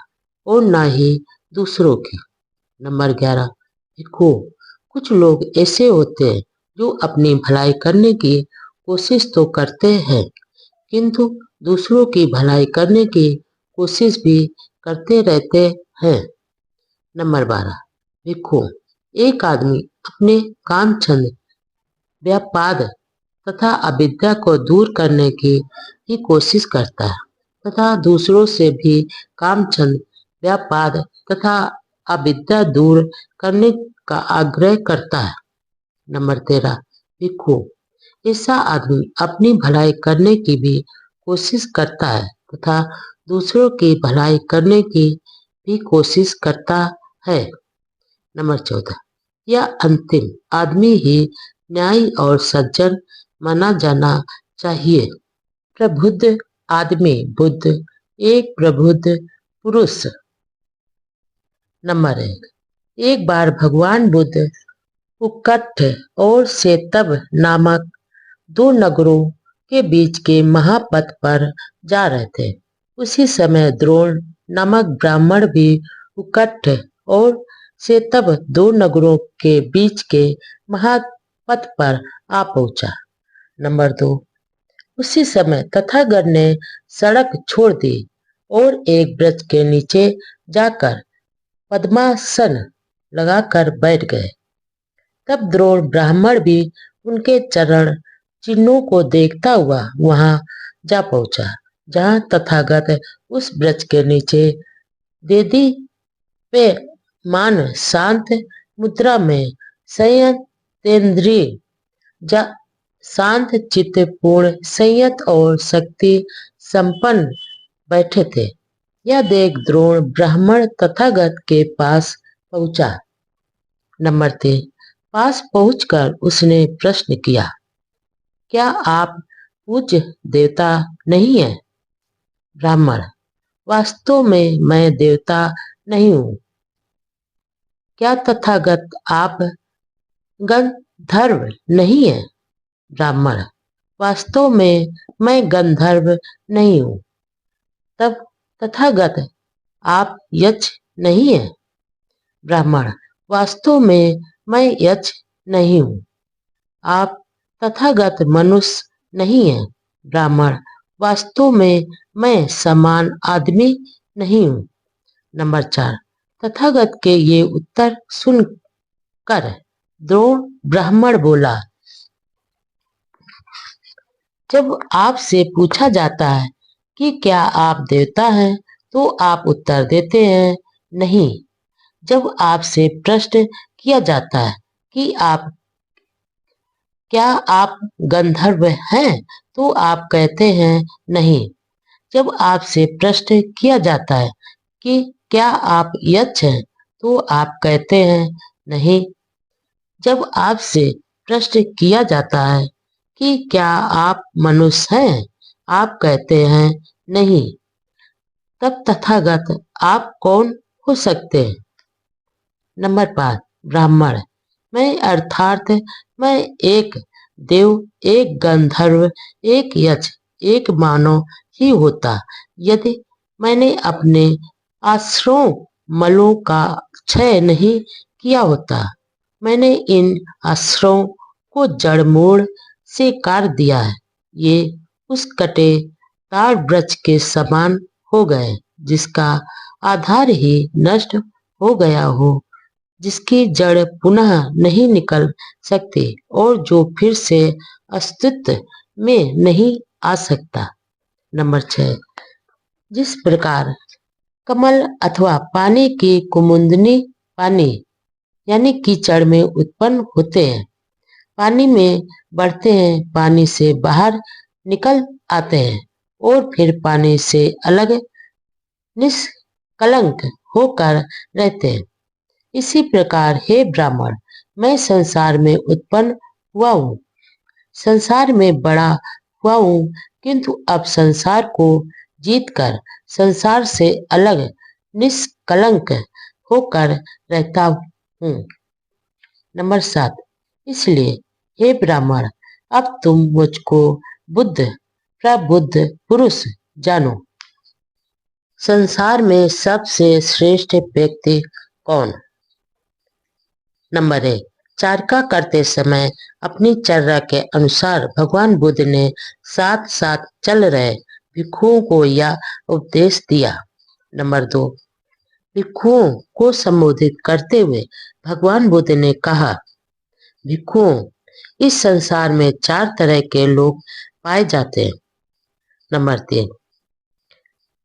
और ना ही दूसरों की। नंबर 11, भिक्षुक। कुछ लोग ऐसे होते हैं जो अपनी भलाई करने की कोशिश तो करते हैं, किंतु दूसरों की भलाई करने की कोशिश भी करते रहते हैं। नंबर 12, भिक्षुक। एक आदमी अपने काम छंद, व्यापाद तथा अविद्या को दूर करने की ही कोशिश करता है तथा दूसरों से भी काम छंद, व्यापाद तथा अविद्या दूर करने का आग्रह करता है। नंबर 13, भिक्षुक। ऐसा आदमी अपनी भलाई करने की भी कोशिश करता है तथा दूसरों की भलाई करने की भी कोशिश करता है। नंबर 14, यह अंतिम आदमी ही न्यायी और सज्जन माना जाना चाहिए। प्रबुद्ध आदमी बुद्ध, एक प्रबुद्ध पुरुष। नंबर 1, एक बार भगवान बुद्ध उक्कठ और सेतब नामक दो नगरों के बीच के महापथ पर जा रहे थे। उसी समय द्रोण नामक ब्राह्मण भी उक्कठ और सेतब दो नगरों के बीच के महापथ पर आ पहुंचा। नंबर 2, उसी समय तथागत ने सड़क छोड़ दी और एक वृक्ष के नीचे जाकर पद्मासन लगाकर बैठ गए। तब द्रोण ब्राह्मण भी उनके चरण चिन्हों को देखता हुआ वहां जा पहुंचा, जहां तथागत उस वृक्ष के नीचे देदी पे मान शांत मुद्रा में संयतेंद्रिय शांत चित्त पूर्ण संयत और शक्ति संपन्न बैठे थे। यह देख द्रोण ब्राह्मण तथागत के पास पहुंचा। नंबर 3, पास पहुंचकर उसने प्रश्न किया, क्या आप पूज्य देवता नहीं है? ब्राह्मण, वास्तव में मैं देवता नहीं हूँ। क्या तथागत आप गंधर्व नहीं है? ब्राह्मण, वास्तव में मैं गंधर्व नहीं हूँ। तब तथागत आप यक्ष नहीं है? ब्राह्मण, वास्तव में मैं यक्ष नहीं हूँ। आप तथागत मनुष्य नहीं है? ब्राह्मण, वास्तव में मैं समान आदमी नहीं हूँ। नंबर 4, तथागत के ये उत्तर सुनकर द्रोण ब्राह्मण बोला, जब आपसे पूछा जाता है कि क्या आप देवता हैं, तो आप उत्तर देते हैं नहीं। जब आपसे प्रश्न किया जाता है कि क्या आप गंधर्व हैं, तो आप कहते हैं नहीं। जब आपसे प्रश्न किया जाता है कि क्या आप यक्ष हैं, तो आप कहते हैं नहीं। जब आपसे प्रश्न किया जाता है कि क्या आप मनुष्य हैं, आप कहते हैं नहीं। तब तथागत आप कौन हो सकते हैं? नंबर 5 ब्राह्मण, मैं अर्थात मैं एक देव, एक गंधर्व, एक यक्ष, एक मानव ही होता यदि मैंने अपने आश्रयों मलों का क्षय नहीं किया होता। मैंने इन आश्रयों को जड़मूल से काट दिया है। ये उस कटे ताड़ वृक्ष के समान हो गए जिसका आधार ही नष्ट हो गया हो, जिसकी जड़ पुनः नहीं निकल सकती और जो फिर से अस्तित्व में नहीं आ सकता। नंबर 6 जिस प्रकार कमल अथवा पानी की कुमुदनी पानी यानी कीचड़ में उत्पन्न होते हैं, पानी में बढ़ते हैं, पानी से बाहर निकल आते हैं और फिर पानी से अलग निष्कलंक होकर रहते हैं, इसी प्रकार हे ब्राह्मण, मैं संसार में उत्पन्न हुआ हूँ, संसार में बड़ा हुआ हूँ, किंतु अब संसार को जीतकर संसार से अलग निष्कलंक होकर रहता हूँ। नंबर 7 इसलिए हे ब्राह्मण, अब तुम मुझको बुद्ध प्रबुद्ध पुरुष जानो। संसार में सबसे श्रेष्ठ व्यक्ति कौन? नंबर 1 चारका करते समय अपनी चर्या के अनुसार भगवान बुद्ध ने साथ साथ चल रहे भिक्षुओं को यह उपदेश दिया। नंबर 2 भिक्षुओं को संबोधित करते हुए भगवान बुद्ध ने कहा, भिक्षुओं, इस संसार में 4 तरह के लोग पाए जाते हैं। नंबर 3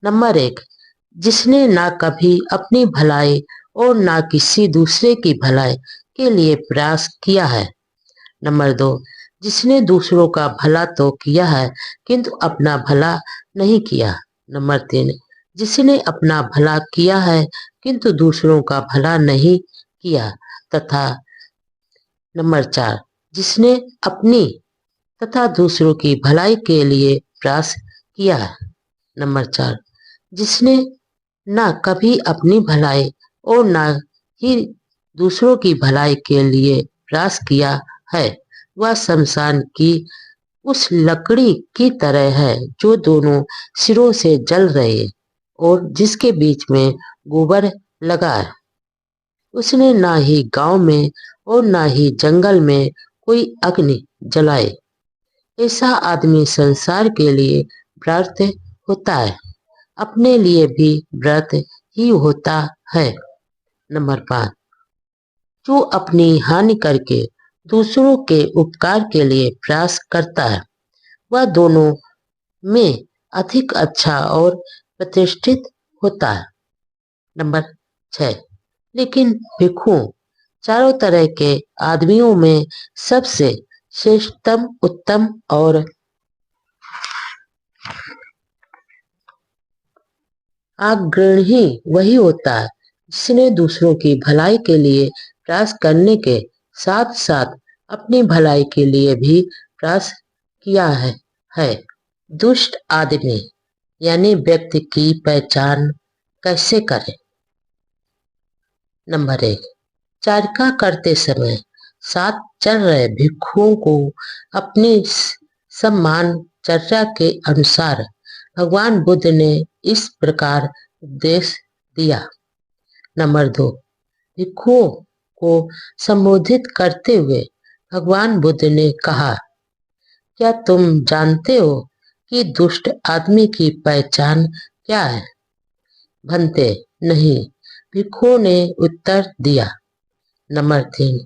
नंबर 1 जिसने ना कभी अपनी भलाई और ना किसी दूसरे की भलाई के लिए प्रयास किया है। नंबर 2 जिसने दूसरों का भला तो किया है किंतु अपना भला नहीं किया। नंबर 3 जिसने अपना भला किया है किंतु दूसरों का भला नहीं किया। तथा नंबर 4 जिसने अपनी तथा दूसरों की भलाई के लिए प्रयास किया है। नंबर 4 जिसने ना कभी अपनी भलाई और ना ही दूसरों की भलाई के लिए प्रयास किया है, वह शमशान की उस लकड़ी की तरह है जो दोनों सिरों से जल रही है और जिसके बीच में गोबर लगा है। उसने ना ही गांव में और ना ही जंगल में कोई अग्नि जलाए। ऐसा आदमी संसार के लिए व्रत होता है, अपने लिए भी व्रत ही होता है। नंबर 5 जो अपनी हानि करके दूसरों के उपकार के लिए प्रयास करता है, वह दोनों में अधिक अच्छा और प्रतिष्ठित होता है। नंबर 6 लेकिन भिक्षुओं, चारों तरह के आदमियों में सबसे श्रेष्ठतम, उत्तम और अग्रणी वही होता है जिसने दूसरों की भलाई के लिए प्रयास करने के साथ साथ अपनी भलाई के लिए भी प्रयास किया है। दुष्ट आदमी यानी व्यक्ति की पहचान कैसे करें? नंबर 1 चारका करते समय साथ चल रहे भिक्षुओं को अपनी सम्मान चर्चा के अनुसार भगवान बुद्ध ने इस प्रकार उपदेश दिया। नंबर 2 भिक्षुओं को संबोधित करते हुए भगवान बुद्ध ने कहा, क्या तुम जानते हो कि दुष्ट आदमी की पहचान क्या है? भंते, नहीं। भिक्षु ने उत्तर दिया। नंबर 3,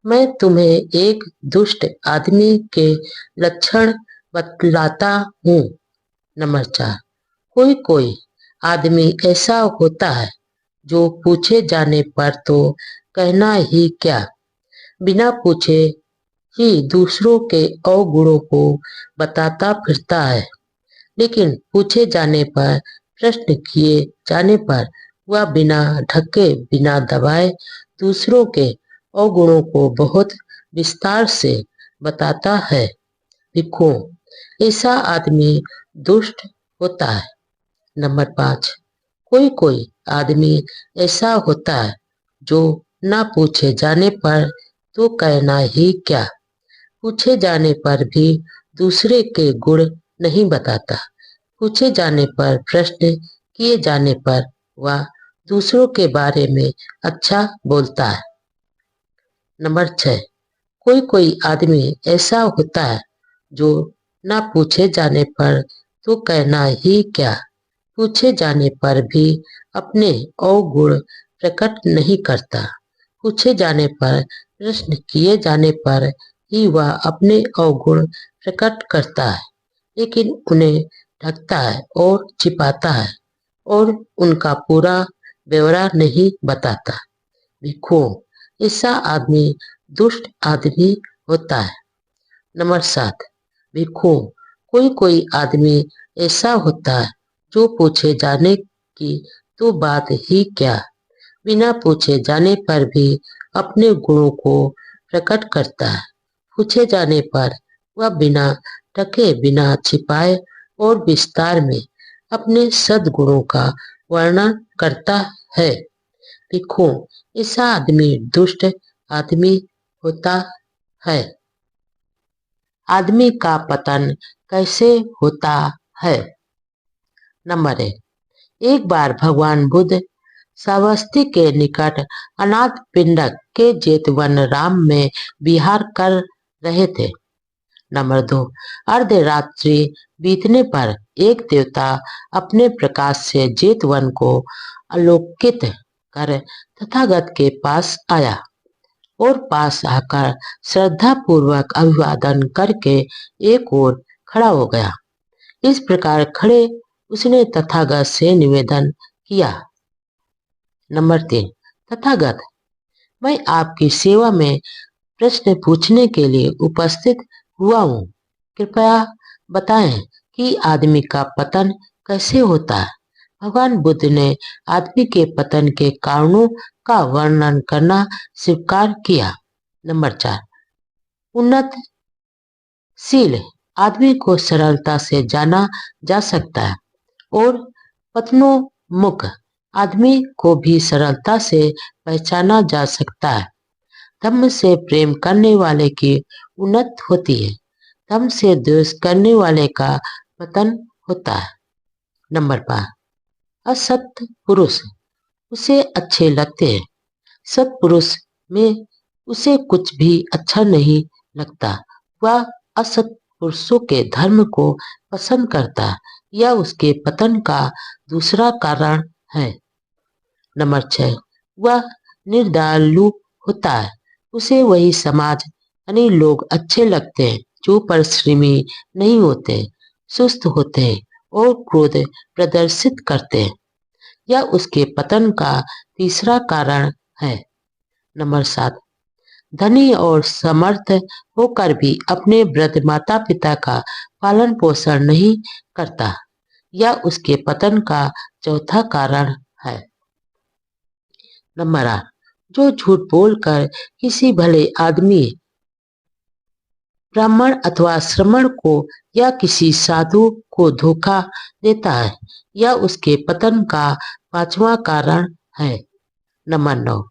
मैं तुम्हें एक दुष्ट आदमी के लक्षण बतलाता हूँ। नंबर 4, कोई कोई आदमी ऐसा होता है जो पूछे जाने पर तो कहना ही क्या, बिना पूछे ही दूसरों के अवगुणों को बताता फिरता है, लेकिन पूछे जाने पर, प्रश्न किए जाने पर वह बिना ढके बिना दबाए दूसरों के अवगुणों को बहुत विस्तार से बताता है। भिक्षु, ऐसा आदमी दुष्ट होता है। नंबर 5, कोई कोई आदमी ऐसा होता है जो ना पूछे जाने पर तो कहना ही क्या, पूछे जाने पर भी दूसरे के गुण नहीं बताता, पूछे जाने पर, प्रश्न किए जाने पर वह दूसरों के बारे में अच्छा बोलता है। नंबर 6, कोई कोई आदमी ऐसा होता है जो ना पूछे जाने पर तो कहना ही क्या, पूछे जाने पर भी अपने अवगुण प्रकट नहीं करता, पूछे जाने पर, प्रश्न किए जाने पर ही वह अपने अवगुण प्रकट करता है, लेकिन उन्हें ढकता है और छिपाता है और उनका पूरा ब्यौरा नहीं बताता। भिक्षु, ऐसा आदमी दुष्ट आदमी होता है। नंबर 7, भिक्षु, कोई कोई आदमी ऐसा होता है जो पूछे जाने की तो बात ही क्या, बिना पूछे जाने पर भी अपने गुणों को प्रकट करता है, पूछे जाने पर वह बिना ढके बिना छिपाए और विस्तार में अपने सद्गुणों का वर्णन करता है। भिक्षु, ऐसा आदमी दुष्ट आदमी होता है। आदमी का पतन कैसे होता है? नंबर 1, एक बार भगवान बुद्ध श्रावस्ती के निकट अनाथ पिंडक के जेतवन राम में विहार कर रहे थे। नंबर 2, अर्धरात्रि बीतने पर एक देवता अपने प्रकाश से जेतवन को आलोकित कर तथागत के पास आया और पास आकर श्रद्धा पूर्वक अभिवादन करके एक ओर खड़ा हो गया। इस प्रकार खड़े उसने तथागत से निवेदन किया। नंबर 3, तथागत, मैं आपकी सेवा में प्रश्न पूछने के लिए उपस्थित हुआ हूँ। कृपया बताएं कि आदमी का पतन कैसे होता है। भगवान बुद्ध ने आदमी के पतन के कारणों का वर्णन करना स्वीकार किया। नंबर 4, उन्नतशील आदमी को सरलता से जाना जा सकता है और पतनोन्मुख आदमी को भी सरलता से पहचाना जा सकता है। धम्म से प्रेम करने वाले की उन्नति होती है, धम्म से द्वेष करने वाले का पतन होता है। नंबर 5, असत पुरुष उसे अच्छे लगते हैं, सत्पुरुष में उसे कुछ भी अच्छा नहीं लगता, वह असत पुरुषों के धर्म को पसंद करता है, यह उसके पतन का दूसरा कारण है। नंबर 6, वह निर्दयलु होता है, उसे वही समाज यानी लोग अच्छे लगते हैं जो परिश्रमी नहीं होते, सुस्त होते हैं और क्रोध प्रदर्शित करते हैं, यह उसके पतन का तीसरा कारण है। नंबर 7, धनी और समर्थ होकर भी अपने वृद्ध माता पिता का पालन पोषण नहीं करता, यह उसके पतन का चौथा कारण है। नंबर 8, जो झूठ बोलकर किसी भले आदमी, ब्राह्मण अथवा श्रमण को या किसी साधु को धोखा देता है, यह उसके पतन का पांचवा कारण है। नंबर 9,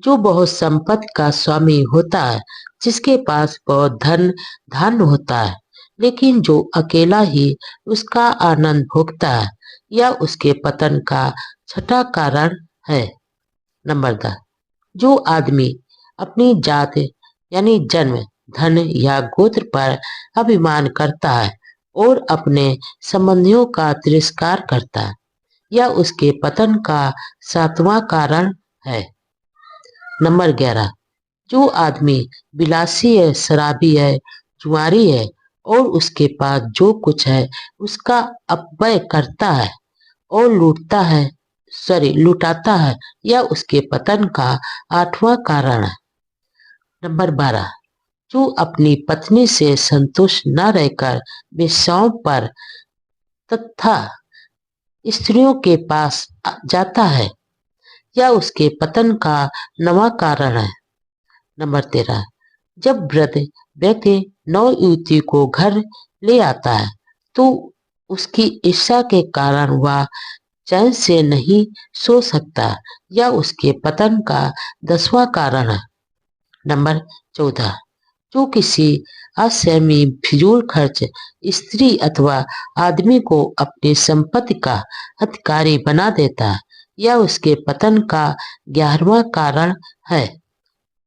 जो बहुत संपत्ति का स्वामी होता है, जिसके पास बहुत धन धान्य होता है, लेकिन जो अकेला ही उसका आनंद भोगता है, यह उसके पतन का छठा कारण है। नंबर 10, जो आदमी अपनी जात यानी जन्म, धन या गोत्र पर अभिमान करता है और अपने संबंधियों का तिरस्कार करता है, या उसके पतन का 7वां कारण है। नंबर 11, जो आदमी विलासी है, शराबी है, जुआरी है और उसके पास जो कुछ है उसका अपव्यय करता है और लुटाता है, या उसके पतन का 8वां कारण है। नंबर 12, जो अपनी पत्नी से संतुष्ट न रहकर वेश्याओं पर तथा स्त्रियों के पास जाता है, या उसके पतन का 9वां कारण है। नंबर 13, जब वृद्ध व्यक्ति नव युवती को घर ले आता है तो उसकी ईर्ष्या के कारण वह चैन से नहीं सो सकता, या उसके पतन का 10वां कारण है। नंबर 14, जो किसी असहमी फिजूल खर्च स्त्री अथवा आदमी को अपनी संपत्ति का अधिकारी बना देता है, या उसके पतन का 11वां कारण है।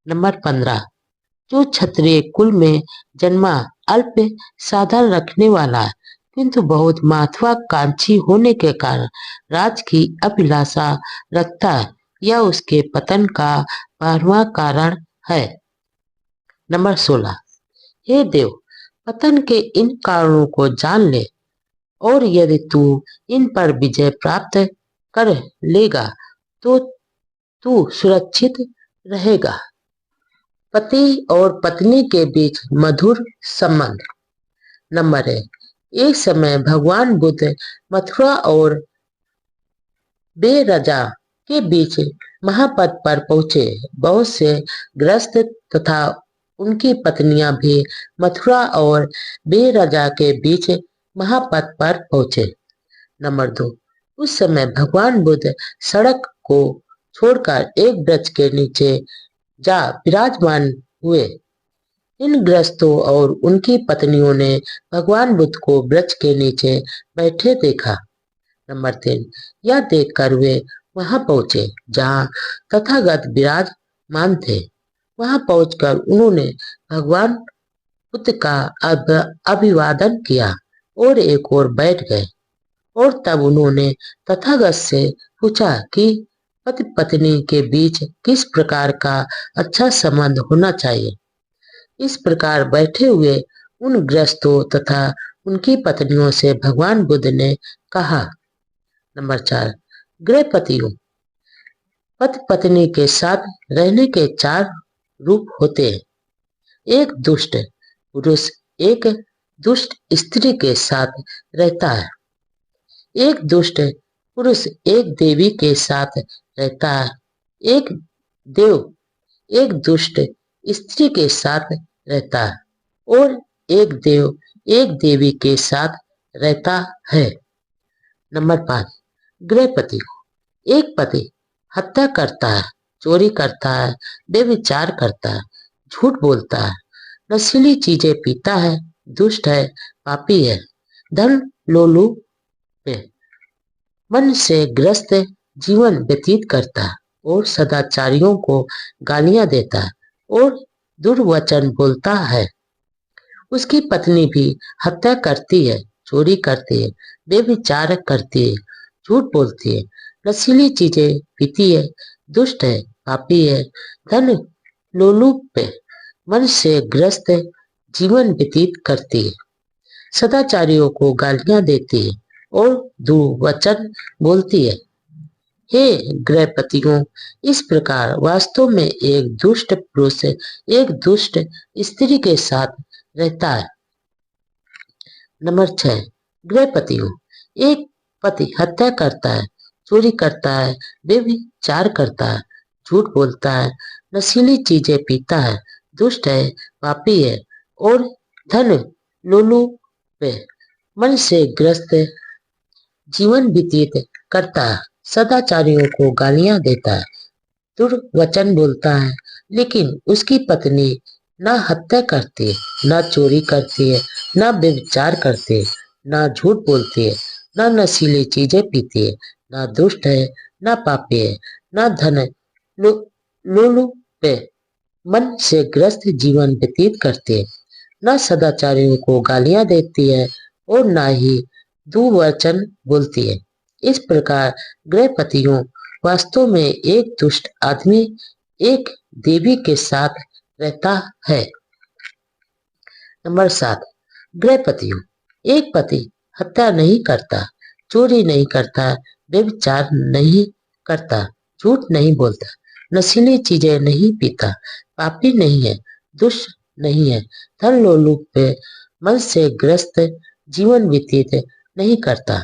नंबर 15, जो क्षत्रिय कुल में जन्मा, अल्प साधन रखने वाला है, किंतु बहुत महत्वाकांक्षी होने के कारण राज की अभिलाषा रखता है, यह उसके पतन का 12वां कारण है। नंबर 16, हे देव, पतन के इन कारणों को जान ले, और यदि तू इन पर विजय प्राप्त कर लेगा तो तू सुरक्षित रहेगा। पति और पत्नी के बीच मधुर संबंध। नंबर 1, एक समय भगवान बुद्ध मथुरा और बेरजा के बीच महापथ पर पहुंचे। बहुत से ग्रस्त तथा उनकी पत्नियां भी मथुरा और बेरजा के बीच महापथ पर पहुंचे। नंबर 2, उस समय भगवान बुद्ध सड़क को छोड़कर एक वृक्ष के नीचे जा विराजमान हुए। इन ग्रस्तों और उनकी पत्नियों ने भगवान बुद्ध को वृक्ष के नीचे बैठे देखा। नंबर 3, यह देखकर वे वहां पहुंचे जहां तथागत विराजमान थे। वहां पहुंचकर उन्होंने भगवान बुद्ध का अभिवादन किया और एक ओर बैठ गए, और तब उन्होंने तथागत से पूछा कि पति पत्नी के बीच किस प्रकार का अच्छा संबंध होना चाहिए। इस प्रकार बैठे हुए उन गृहस्थों तथा उनकी पत्नियों से भगवान बुद्ध ने कहा। नंबर 4, गृहपतियों, पति पत्नी के साथ रहने के 4 रूप होते हैं। एक दुष्ट पुरुष एक दुष्ट स्त्री के साथ रहता है। एक दुष्ट पुरुष एक देवी के साथ रहता है। एक देव एक दुष्ट स्त्री के साथ रहता है, और एक देव एक देवी के साथ रहता है। नंबर 5, गृहपति। एक पति हत्या करता है, चोरी करता है, व्यभिचार करता है, झूठ बोलता है, नशीली चीजें पीता है, दुष्ट है, पापी है, धन लोलुप है, मन से ग्रस्त जीवन व्यतीत करता है और सदाचारियों को गालियां देता है और दुर्वचन बोलता है। उसकी पत्नी भी हत्या करती है, चोरी करती है, व्यभिचार करती है, झूठ बोलती है, नशीली चीजें पीती है, दुष्ट है, पापी है, धन लोलुप है, मन से ग्रस्त जीवन व्यतीत करती है, सदाचारियों को गालियां देती है और दुर्वचन बोलती है। हे गृहपतियों, इस प्रकार वास्तव में एक दुष्ट पुरुष एक दुष्ट स्त्री के साथ रहता है। नंबर 6, गृहपतियों। एक पति हत्या करता है, चोरी करता है, व्यभिचार करता है, झूठ बोलता है, नशीली चीजें पीता है, दुष्ट है, पापी है और धन लोलुप है, मन से ग्रस्त जीवन व्यतीत करता है, सदाचारियों को गालियां देता है, दुर्वचन बोलता है, लेकिन उसकी पत्नी न हत्या करती है, न चोरी करती है, न व्यभिचार करती है, न झूठ बोलती है, न नशीली चीजें पीती है, न दुष्ट है, न पापी है, न धन लोलुप है, मन से ग्रस्त जीवन व्यतीत करती है, न सदाचारियों को गालियां देती है और न ही दुर्वचन बोलती है। इस प्रकार गृहपतियों वास्तव में एक दुष्ट आदमी एक देवी के साथ रहता है। नंबर 7, गृहपतियों। एक पति हत्या नहीं करता, चोरी नहीं करता, व्यभिचार नहीं करता, झूठ नहीं बोलता, नशीली चीजें नहीं पीता, पापी नहीं है, दुष्ट नहीं है, धन लोलुप पे मन से ग्रस्त जीवन व्यतीत नहीं करता,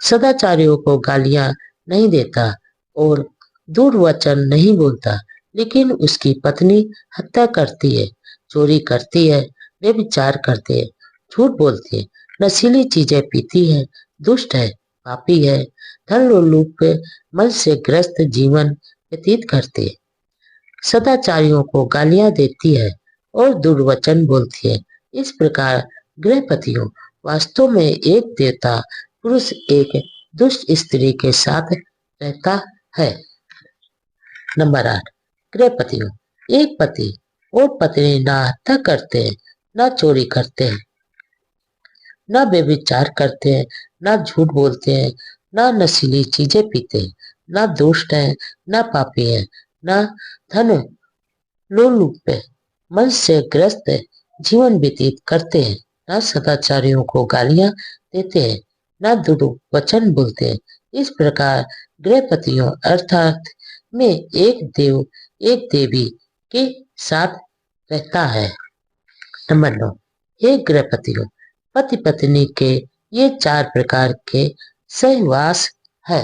सदाचारियों को गालियां नहीं देता और दुर्वचन नहीं बोलता, लेकिन उसकी पत्नी हत्या करती है, चोरी करती है, व्यभिचार करती है, झूठ बोलती है, नशीली चीजें पीती है, दुष्ट है, पापी है, धन लोलुप मन से ग्रस्त जीवन व्यतीत करती है, सदाचारियों को गालियां देती है और दुर्वचन बोलती है। इस प्रकार गृहपतियों वास्तव में एक देवता पुरुष एक दुष्ट स्त्री के साथ रहता है। नंबर 8, गृहपतियों। एक पति और पत्नी ना हत्या करते हैं, ना चोरी करते हैं, ना व्यभिचार करते हैं, ना झूठ बोलते हैं, ना नशीली चीजें पीते हैं, ना दुष्ट हैं, ना पापी हैं, ना धन लोलुप मन से ग्रस्त जीवन व्यतीत करते हैं, ना सदाचारियों को गालियां देते हैं, ना दुर्वचन बोलते हैं। इस प्रकार गृहपतियों अर्थात में एक देव एक देवी के साथ रहता है। नंबर 9, हे गृहपतियों। पति पत्नी के ये 4 प्रकार के सहवास है।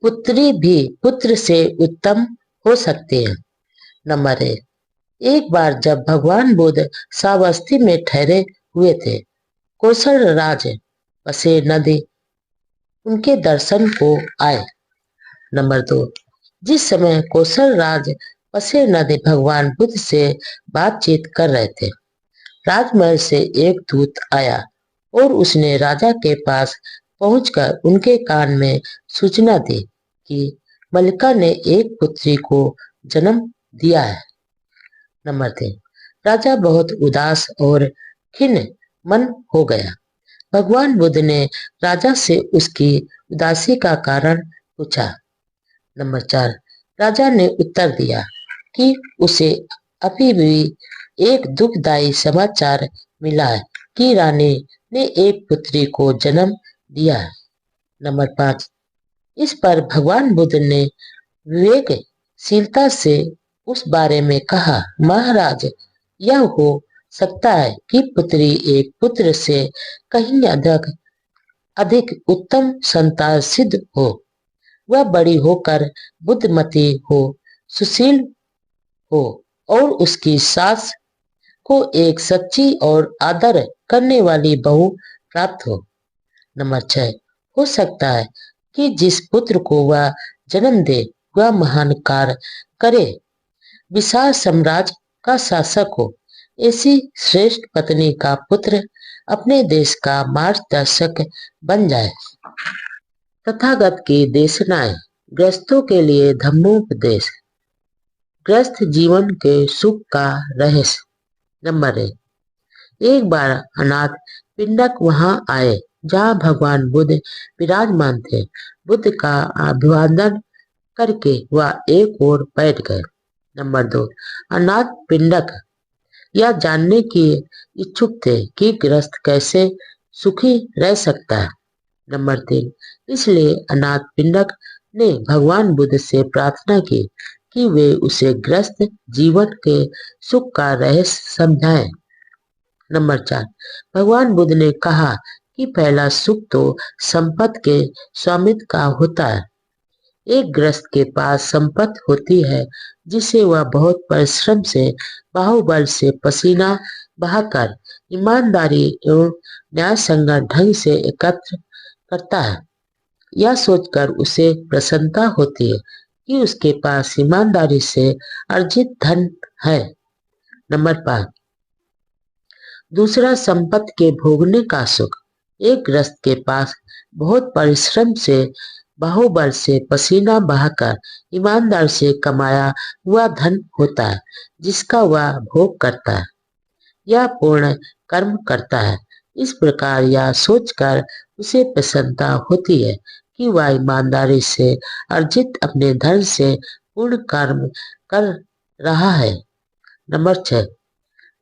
पुत्री भी पुत्र से उत्तम हो सकते हैं। नंबर 1, एक बार जब भगवान बुद्ध सावस्ती में ठहरे हुए थे, कौशल राज बसे नदी उनके दर्शन को आए। नंबर 2, जिस समय कौशल राज बसे नदी भगवान बुद्ध से बातचीत कर रहे थे, राजमहल से एक दूत आया और उसने राजा के पास पहुंचकर उनके कान में सूचना दी कि मल्लिका ने एक पुत्री को जन्म दिया है। नंबर 3, राजा बहुत उदास और खिन्न मन हो गया। भगवान बुद्ध ने राजा से उसकी उदासी का कारण पूछा। नंबर 4, राजा ने उत्तर दिया कि उसे अभी भी एक दुखदायी समाचार मिला है कि रानी ने एक पुत्री को जन्म दिया है। नंबर 5, इस पर भगवान बुद्ध ने विवेकशीलता से उस बारे में कहा, महाराज, यह हो सकता है कि पुत्री एक पुत्र से कहीं अधिक उत्तम संतान सिद्ध हो। वह बड़ी होकर बुद्धिमती हो, सुशील हो और उसकी सास को एक सच्ची और आदर करने वाली बहू प्राप्त हो। नंबर 6, हो सकता है कि जिस पुत्र को वह जन्म दे वह महान कार्य करे, विशाल साम्राज्य का शासक हो। ऐसी श्रेष्ठ पत्नी का पुत्र अपने देश का मार्गदर्शक बन जाए। तथागत की देशनाएं, ग्रस्तों के लिए धम्मोपदेश, ग्रस्त जीवन के सुख का रहस्य। नंबर 1, एक बार अनाथ पिंडक वहां आए जहां भगवान बुद्ध विराजमान थे। बुद्ध का अभिवादन करके वह एक ओर बैठ गए। नंबर 2, अनाथ पिंडक यह जानने की इच्छुक थे कि गृहस्थ कैसे सुखी रह सकता है। नंबर 3, इसलिए अनाथ पिंडक ने भगवान बुद्ध से प्रार्थना की कि वे उसे गृहस्थ जीवन के सुख का रहस्य समझाएं। नंबर 4, भगवान बुद्ध ने कहा कि पहला सुख तो संपत्ति के स्वामित्व का होता है। एक गृहस्थ के पास संपत्ति होती है जिसे वह बहुत परिश्रम से, बाहुबल से, पसीना बहाकर, ईमानदारी एवं न्यायसंगत ढंग से एकत्र करता है। यह सोचकर उसे प्रसन्नता होती है कि उसके पास ईमानदारी से अर्जित धन है। नंबर 5, दूसरा संपत्ति के भोगने का सुख। एक गृहस्थ के पास बहुत परिश्रम से, बाहुबल से, पसीना बहाकर, ईमानदार से कमाया हुआ धन होता है जिसका वह भोग करता है या पूर्ण कर्म करता है। इस प्रकार यह सोचकर उसे प्रसन्नता होती है कि वह ईमानदारी से अर्जित अपने धन से पूर्ण कर्म कर रहा है। नंबर 6,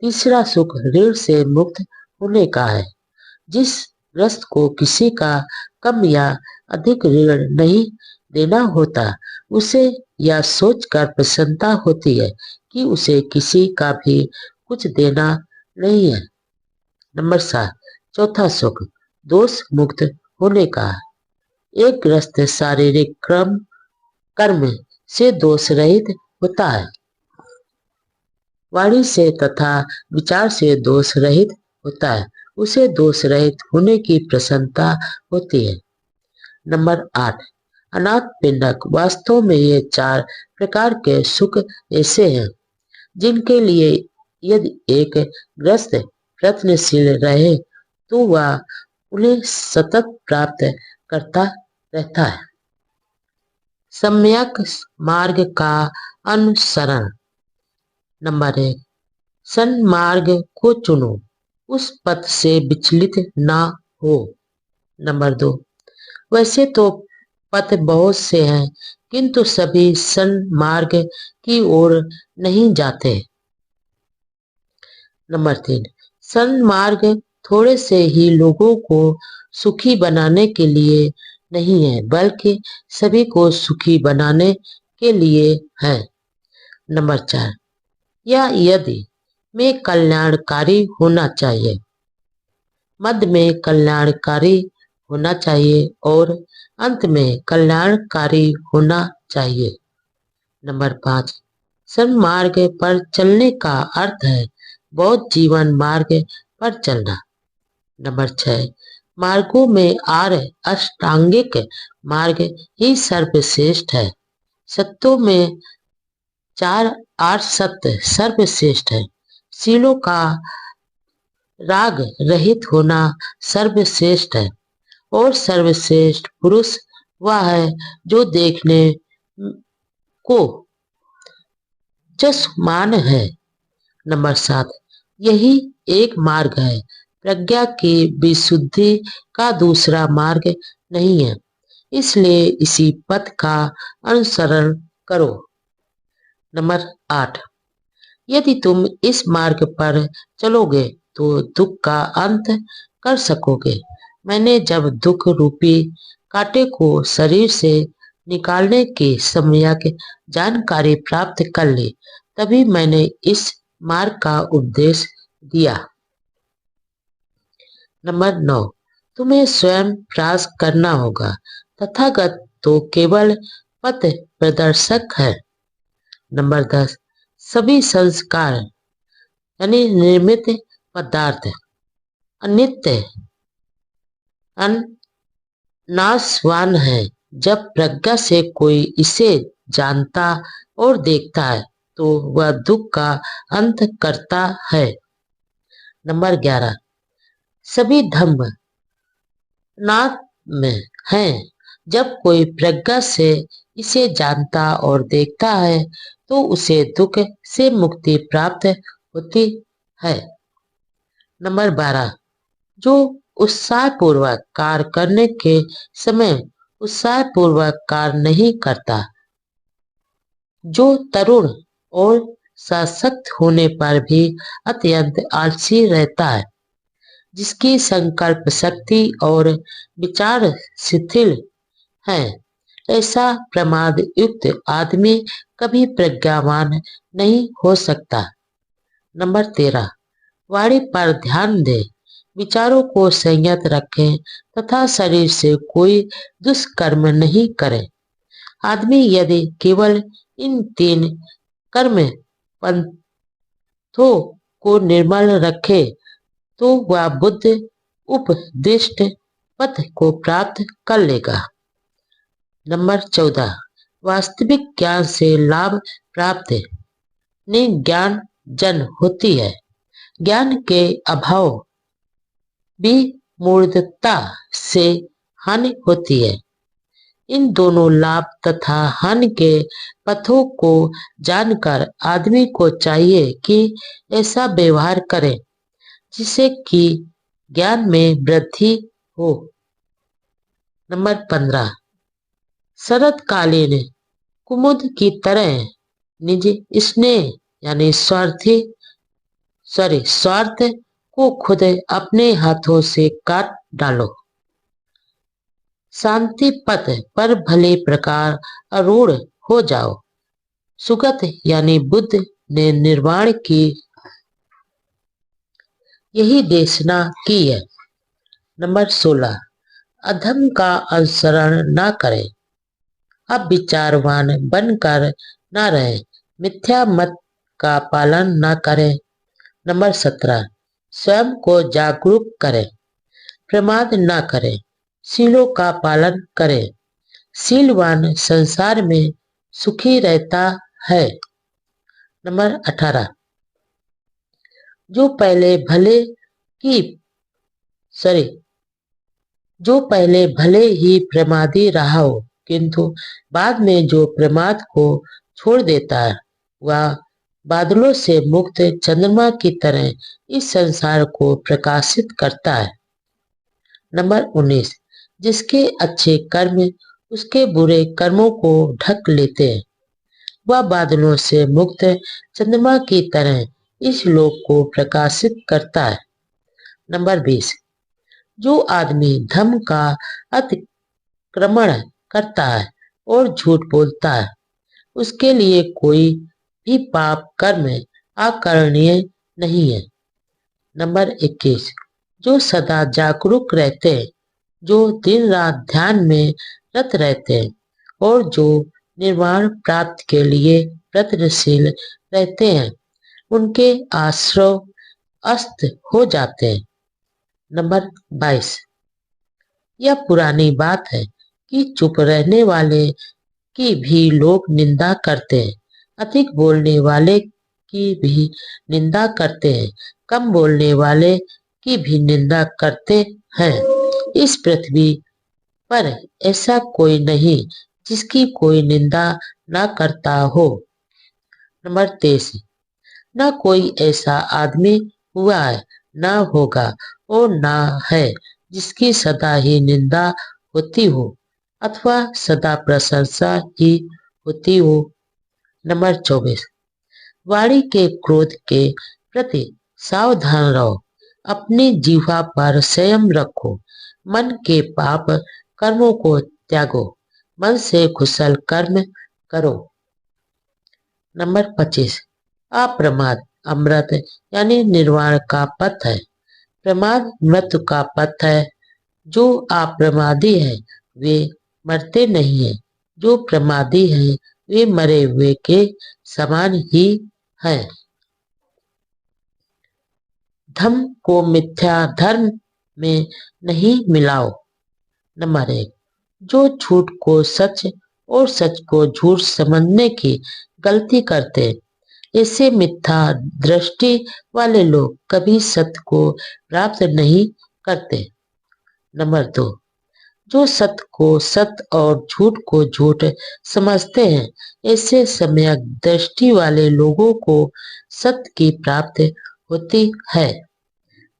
तीसरा सुख ऋण से मुक्त होने का है। जिस ग्रस्त को किसी का कम या अधिक ऋण नहीं देना होता, उसे यह सोचकर प्रसन्नता होती है कि उसे किसी का भी कुछ देना नहीं है। नंबर 7, चौथा सुख दोष मुक्त होने का है। एक ग्रस्त शारीरिक कर्म से दोष रहित होता है, वाणी से तथा विचार से दोष रहित होता है, उसे दोष रहित होने की प्रसन्नता होती है। नंबर 8, अनाथ पिंडक। वास्तव में ये 4 प्रकार के सुख ऐसे हैं जिनके लिए यदि एक ग्रस्त प्रयत्नशील रहे तो वह उन्हें सतत प्राप्त करता रहता है। सम्यक मार्ग का अनुसरण। नंबर 1, सन्मार्ग को चुनो, उस पथ से विचलित ना हो। नंबर 2, वैसे तो पथ बहुत से हैं किंतु सभी सन्मार्ग की ओर नहीं जाते। नंबर 3, सन्मार्ग थोड़े से ही लोगों को सुखी बनाने के लिए नहीं है, बल्कि सभी को सुखी बनाने के लिए है। नंबर 4, या यदि में कल्याणकारी होना चाहिए, मध्य में कल्याणकारी होना चाहिए और अंत में कल्याणकारी होना चाहिए। नंबर 5, सन्मार्ग पर चलने का अर्थ है बौद्ध जीवन मार्ग पर चलना। नंबर 6, मार्गों में अष्टांगिक मार्ग ही सर्वश्रेष्ठ है। सत्यों में 4 8 सत्य सर्वश्रेष्ठ है। शीलों का राग रहित होना सर्वश्रेष्ठ है और सर्वश्रेष्ठ पुरुष वह है जो देखने को चश्मान है। नंबर 7, यही एक मार्ग है, प्रज्ञा की विशुद्धि का दूसरा मार्ग नहीं है, इसलिए इसी पथ का अनुसरण करो। नंबर 8, यदि तुम इस मार्ग पर चलोगे तो दुख का अंत कर सकोगे। मैंने जब दुख रूपी कांटे को शरीर से निकालने की सम्यक जानकारी प्राप्त कर ली, तभी मैंने इस मार्ग का उपदेश दिया। नंबर 9, तुम्हें स्वयं प्रयास करना होगा, तथागत तो केवल पथ प्रदर्शक है। नंबर 10, सभी संस्कार यानी निर्मित पदार्थ अनित्य नाशवान है। जब प्रज्ञा से कोई इसे जानता और देखता है तो वह दुख का अंत करता है। नंबर 11, सभी धम्म नाथ में हैं। जब कोई प्रज्ञा से इसे जानता और देखता है तो उसे दुख से मुक्ति प्राप्त होती है। नंबर 12, जो उत्साहपूर्वक कार्य करने के समय उत्साहपूर्वक कार्य नहीं करता, जो तरुण और सशक्त होने पर भी अत्यंत आलसी रहता है, जिसकी संकल्प शक्ति और विचार शिथिल है, ऐसा प्रमाद युक्त आदमी कभी प्रज्ञावान नहीं हो सकता। नंबर 13, वाणी पर ध्यान दे, विचारों को संयत रखें तथा शरीर से कोई दुष्कर्म नहीं करें। आदमी यदि केवल इन 3 कर्म पंथों को निर्मल रखे तो वह बुद्ध उपदिष्ट पथ को प्राप्त कर लेगा। नंबर 14, वास्तविक ज्ञान से लाभ प्राप्त ज्ञान जन होती है। ज्ञान के अभाव विमूढ़ता से हानि होती है। इन दोनों लाभ तथा हानि के पथों को जानकर आदमी को चाहिए कि ऐसा व्यवहार करे जिससे कि ज्ञान में वृद्धि हो। नंबर 15, शरतकालीन कुमुद की तरह निज स्नेह यानी स्वार्थ को खुद अपने हाथों से काट डालो। शांति पथ पर भले प्रकार आरूढ़ हो जाओ। सुगत यानी बुद्ध ने निर्वाण की यही देशना की है। नंबर 16, अधम का अनुसरण न करें, अब विचारवान बनकर न रहे, मिथ्या मत का पालन न करें। नंबर 17, स्वयं को जागरूक करें, प्रमाद न करें, शीलों का पालन करें, शीलवान संसार में सुखी रहता है। नंबर 18, जो पहले भले ही प्रमादी रहा हो, किंतु बाद में जो प्रमाद को छोड़ देता है, वह बादलों से मुक्त चंद्रमा की तरह इस संसार को प्रकाशित करता है। नंबर 19, जिसके अच्छे कर्म उसके बुरे कर्मों को ढक लेते हैं, वह बादलों से मुक्त चंद्रमा की तरह इस लोक को प्रकाशित करता है। नंबर 20, जो आदमी धर्म का अतिक्रमण करता है और झूठ बोलता है, उसके लिए कोई भी पाप कर्म आकरणीय नहीं है। नंबर 21, जो सदा जागरूक रहते हैं, जो दिन रात ध्यान में रत रहते हैं और जो निर्वाण प्राप्ति के लिए प्रयत्नशील रहते हैं, उनके आश्रय अस्त हो जाते हैं। नंबर 22, यह पुरानी बात है कि चुप रहने वाले की भी लोग निंदा करते हैं, अधिक बोलने वाले की भी निंदा करते हैं, कम बोलने वाले की भी निंदा करते हैं। इस पृथ्वी पर ऐसा कोई नहीं जिसकी कोई निंदा न करता हो। नंबर 23, न कोई ऐसा आदमी हुआ है, न होगा और न है जिसकी सदा ही निंदा होती हो अथवा सदा प्रशंसा ही होती हो। नंबर 24, वाणी के क्रोध के प्रति सावधान रहो, अपनी जीवा पर संयम रखो, मन के पाप कर्मों को त्यागो, मन से कुशल कर्म करो। नंबर 25, अप्रमाद अमृत यानी निर्वाण का पथ है, प्रमाद मृत्यु का पथ है। जो अप्रमादी है वे मरते नहीं है, जो प्रमादी है वे मरे हुए के समान ही है। धर्म को मिथ्या धर्म में नहीं मिलाओ। नंबर 1, जो झूठ को सच और सच को झूठ समझने की गलती करते हैं, ऐसे मिथ्या दृष्टि वाले लोग कभी सत्य को प्राप्त नहीं करते। नंबर 2, जो सत्य को सत्य और झूठ को झूठ समझते हैं, ऐसे सम्यक दृष्टि वाले लोगों को सत्य की प्राप्ति होती है।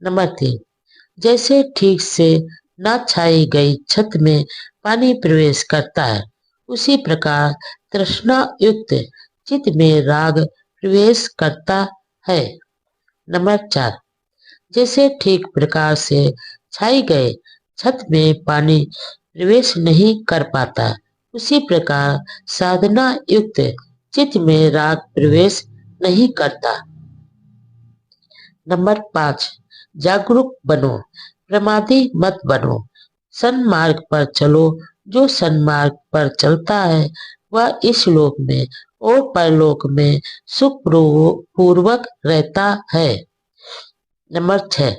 नंबर 3, जैसे ठीक से न छाई गई छत में पानी प्रवेश करता है, उसी प्रकार तृष्णा युक्त चित्त में राग प्रवेश करता है। नंबर 4, जैसे ठीक प्रकार से छाई गए छत में पानी प्रवेश नहीं कर पाता, उसी प्रकार साधना युक्त चित्त में राग प्रवेश नहीं करता। नंबर 5, जागरूक बनो, प्रमादी मत बनो, सन्मार्ग पर चलो। जो सन्मार्ग पर चलता है वह इस लोक में और परलोक में सुख पूर्वक रहता है। नंबर 6,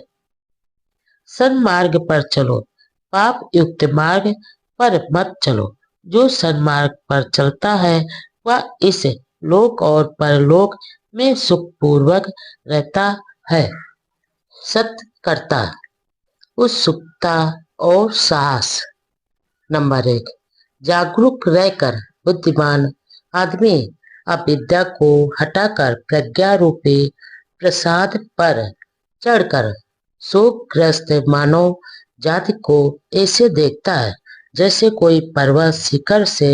सन्मार्ग पर चलो, पाप युक्त मार्ग पर मत चलो। जो सन्मार्ग पर चलता है वह इस लोक और परलोक में सुख पूर्वक रहता है। सत्य करता, उत्सुकता और साहस। नंबर 1, जागरूक रहकर बुद्धिमान आदमी अविद्या को हटाकर प्रज्ञा रूपी प्रसाद पर चढ़कर शोकग्रस्त मानव जाति को ऐसे देखता है जैसे कोई पर्वत शिखर से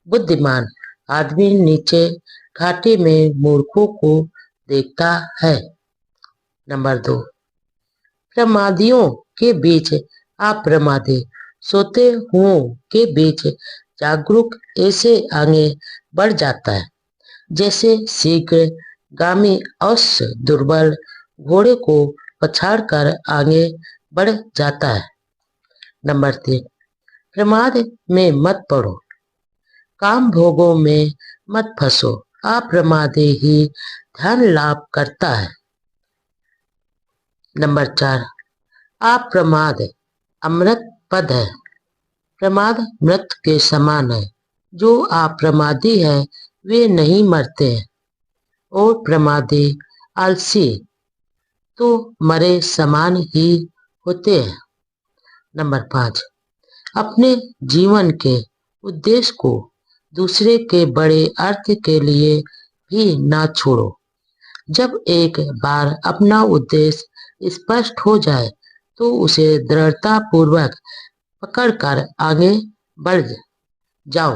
बुद्धिमान आदमी नीचे घाटी में मूर्खों को देखता है। नंबर 2, प्रमादियों के बीच अप्रमादी, सोते हुओं के बीच जागरूक ऐसे आगे बढ़ जाता है जैसे शीघ्र गामी अश्व दुर्बल घोड़े को पछाड़कर आगे बढ़ जाता है। नंबर 3, प्रमाद में मत पड़ो, काम भोगों में मत फंसो, अप्रमादी ही धन लाभ करता है। नंबर 4, अप्रमाद अमृत पद है, प्रमाद मृत के समान है, जो अप्रमादी है वे नहीं मरते हैं, और प्रमादी आलसी तो मरे समान ही होते हैं। नंबर 5, अपने जीवन के उद्देश्य को दूसरे के बड़े अर्थ के लिए भी ना छोड़ो। जब एक बार अपना उद्देश्य स्पष्ट हो जाए तो उसे दृढ़ता पूर्वक पकड़कर आगे बढ़ जाओ।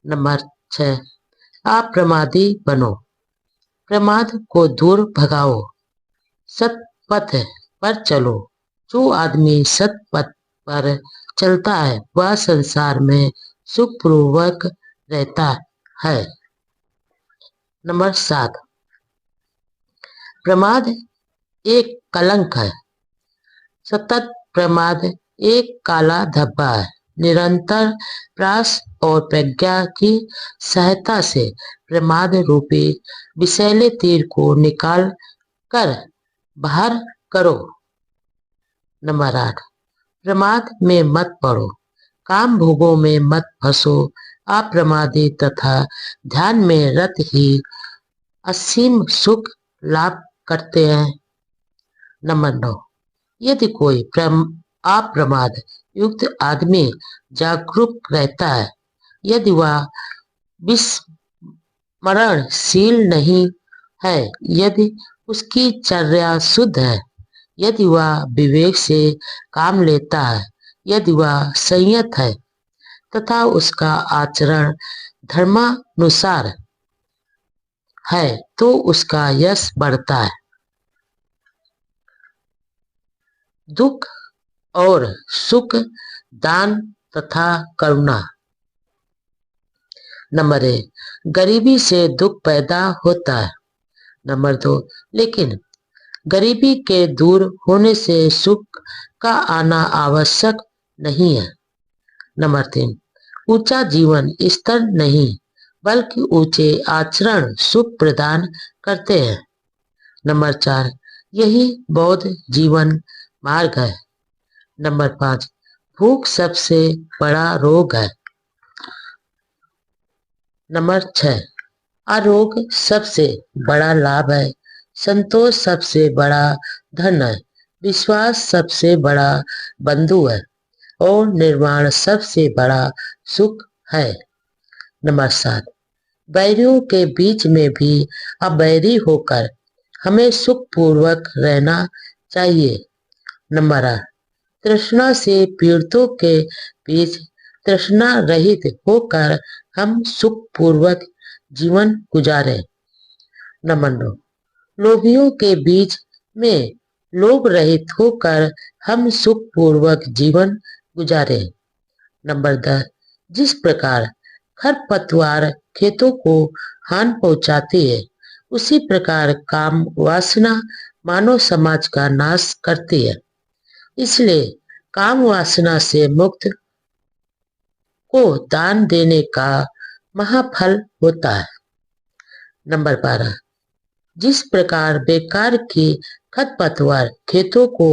नंबर 6, अप्रमादी बनो, प्रमाद को दूर भगाओ, सत्पथ पर चलो। जो आदमी सत्पथ पर चलता है वह संसार में सुखपूर्वक रहता है। नंबर 7, प्रमाद एक कलंक है, सतत प्रमाद एक काला धब्बा है। निरंतर प्रयास और प्रज्ञा की सहायता से प्रमाद रूपी विषैले तीर को निकाल कर बाहर करो। नंबर 8, प्रमाद में मत पड़ो, काम भोगों में मत फंसो, अप्रमादी तथा ध्यान में रत ही असीम सुख लाभ करते हैं। नंबर 9, यदि कोई अप्रमाद युक्त आदमी जागरूक रहता है, यदि वह विस्मरणशील नहीं है, यदि उसकी चर्या शुद्ध है, यदि वह विवेक से काम लेता है, यदि वह संयत है तथा उसका आचरण धर्मानुसार है तो उसका यश बढ़ता है। दुख और सुख, दान तथा करुणा। नंबर 1, गरीबी से दुख पैदा होता है। नंबर 2, लेकिन गरीबी के दूर होने से सुख का आना आवश्यक नहीं है। नंबर 3, ऊंचा जीवन स्तर नहीं बल्कि ऊंचे आचरण सुख प्रदान करते हैं। नंबर 4, यही बौद्ध जीवन मार्ग है। नंबर 5, भूख सबसे बड़ा रोग है। नंबर 6, आरोग सबसे बड़ा लाभ है, संतोष सबसे बड़ा धन है, विश्वास सबसे बड़ा बंधु है और निर्वाण सबसे बड़ा सुख है। नंबर 7, बैरियों के बीच में भी अबैरी होकर हमें सुखपूर्वक रहना चाहिए। नंबर 8, तृष्णा से पीड़ितों के बीच तृष्णा रहित होकर हम सुखपूर्वक जीवन गुजारें। नंबर 9, लोभियों के बीच में लोभ रहित होकर हम सुखपूर्वक जीवन गुजारें। नंबर 10, जिस प्रकार खरपतवार खेतों को हानि पहुंचाती है, उसी प्रकार काम वासना मानव समाज का नाश करती है। इसलिए काम वासना से मुक्त को दान देने का महाफल होता है। नंबर 12, जिस प्रकार बेकार की खरपतवार खेतों को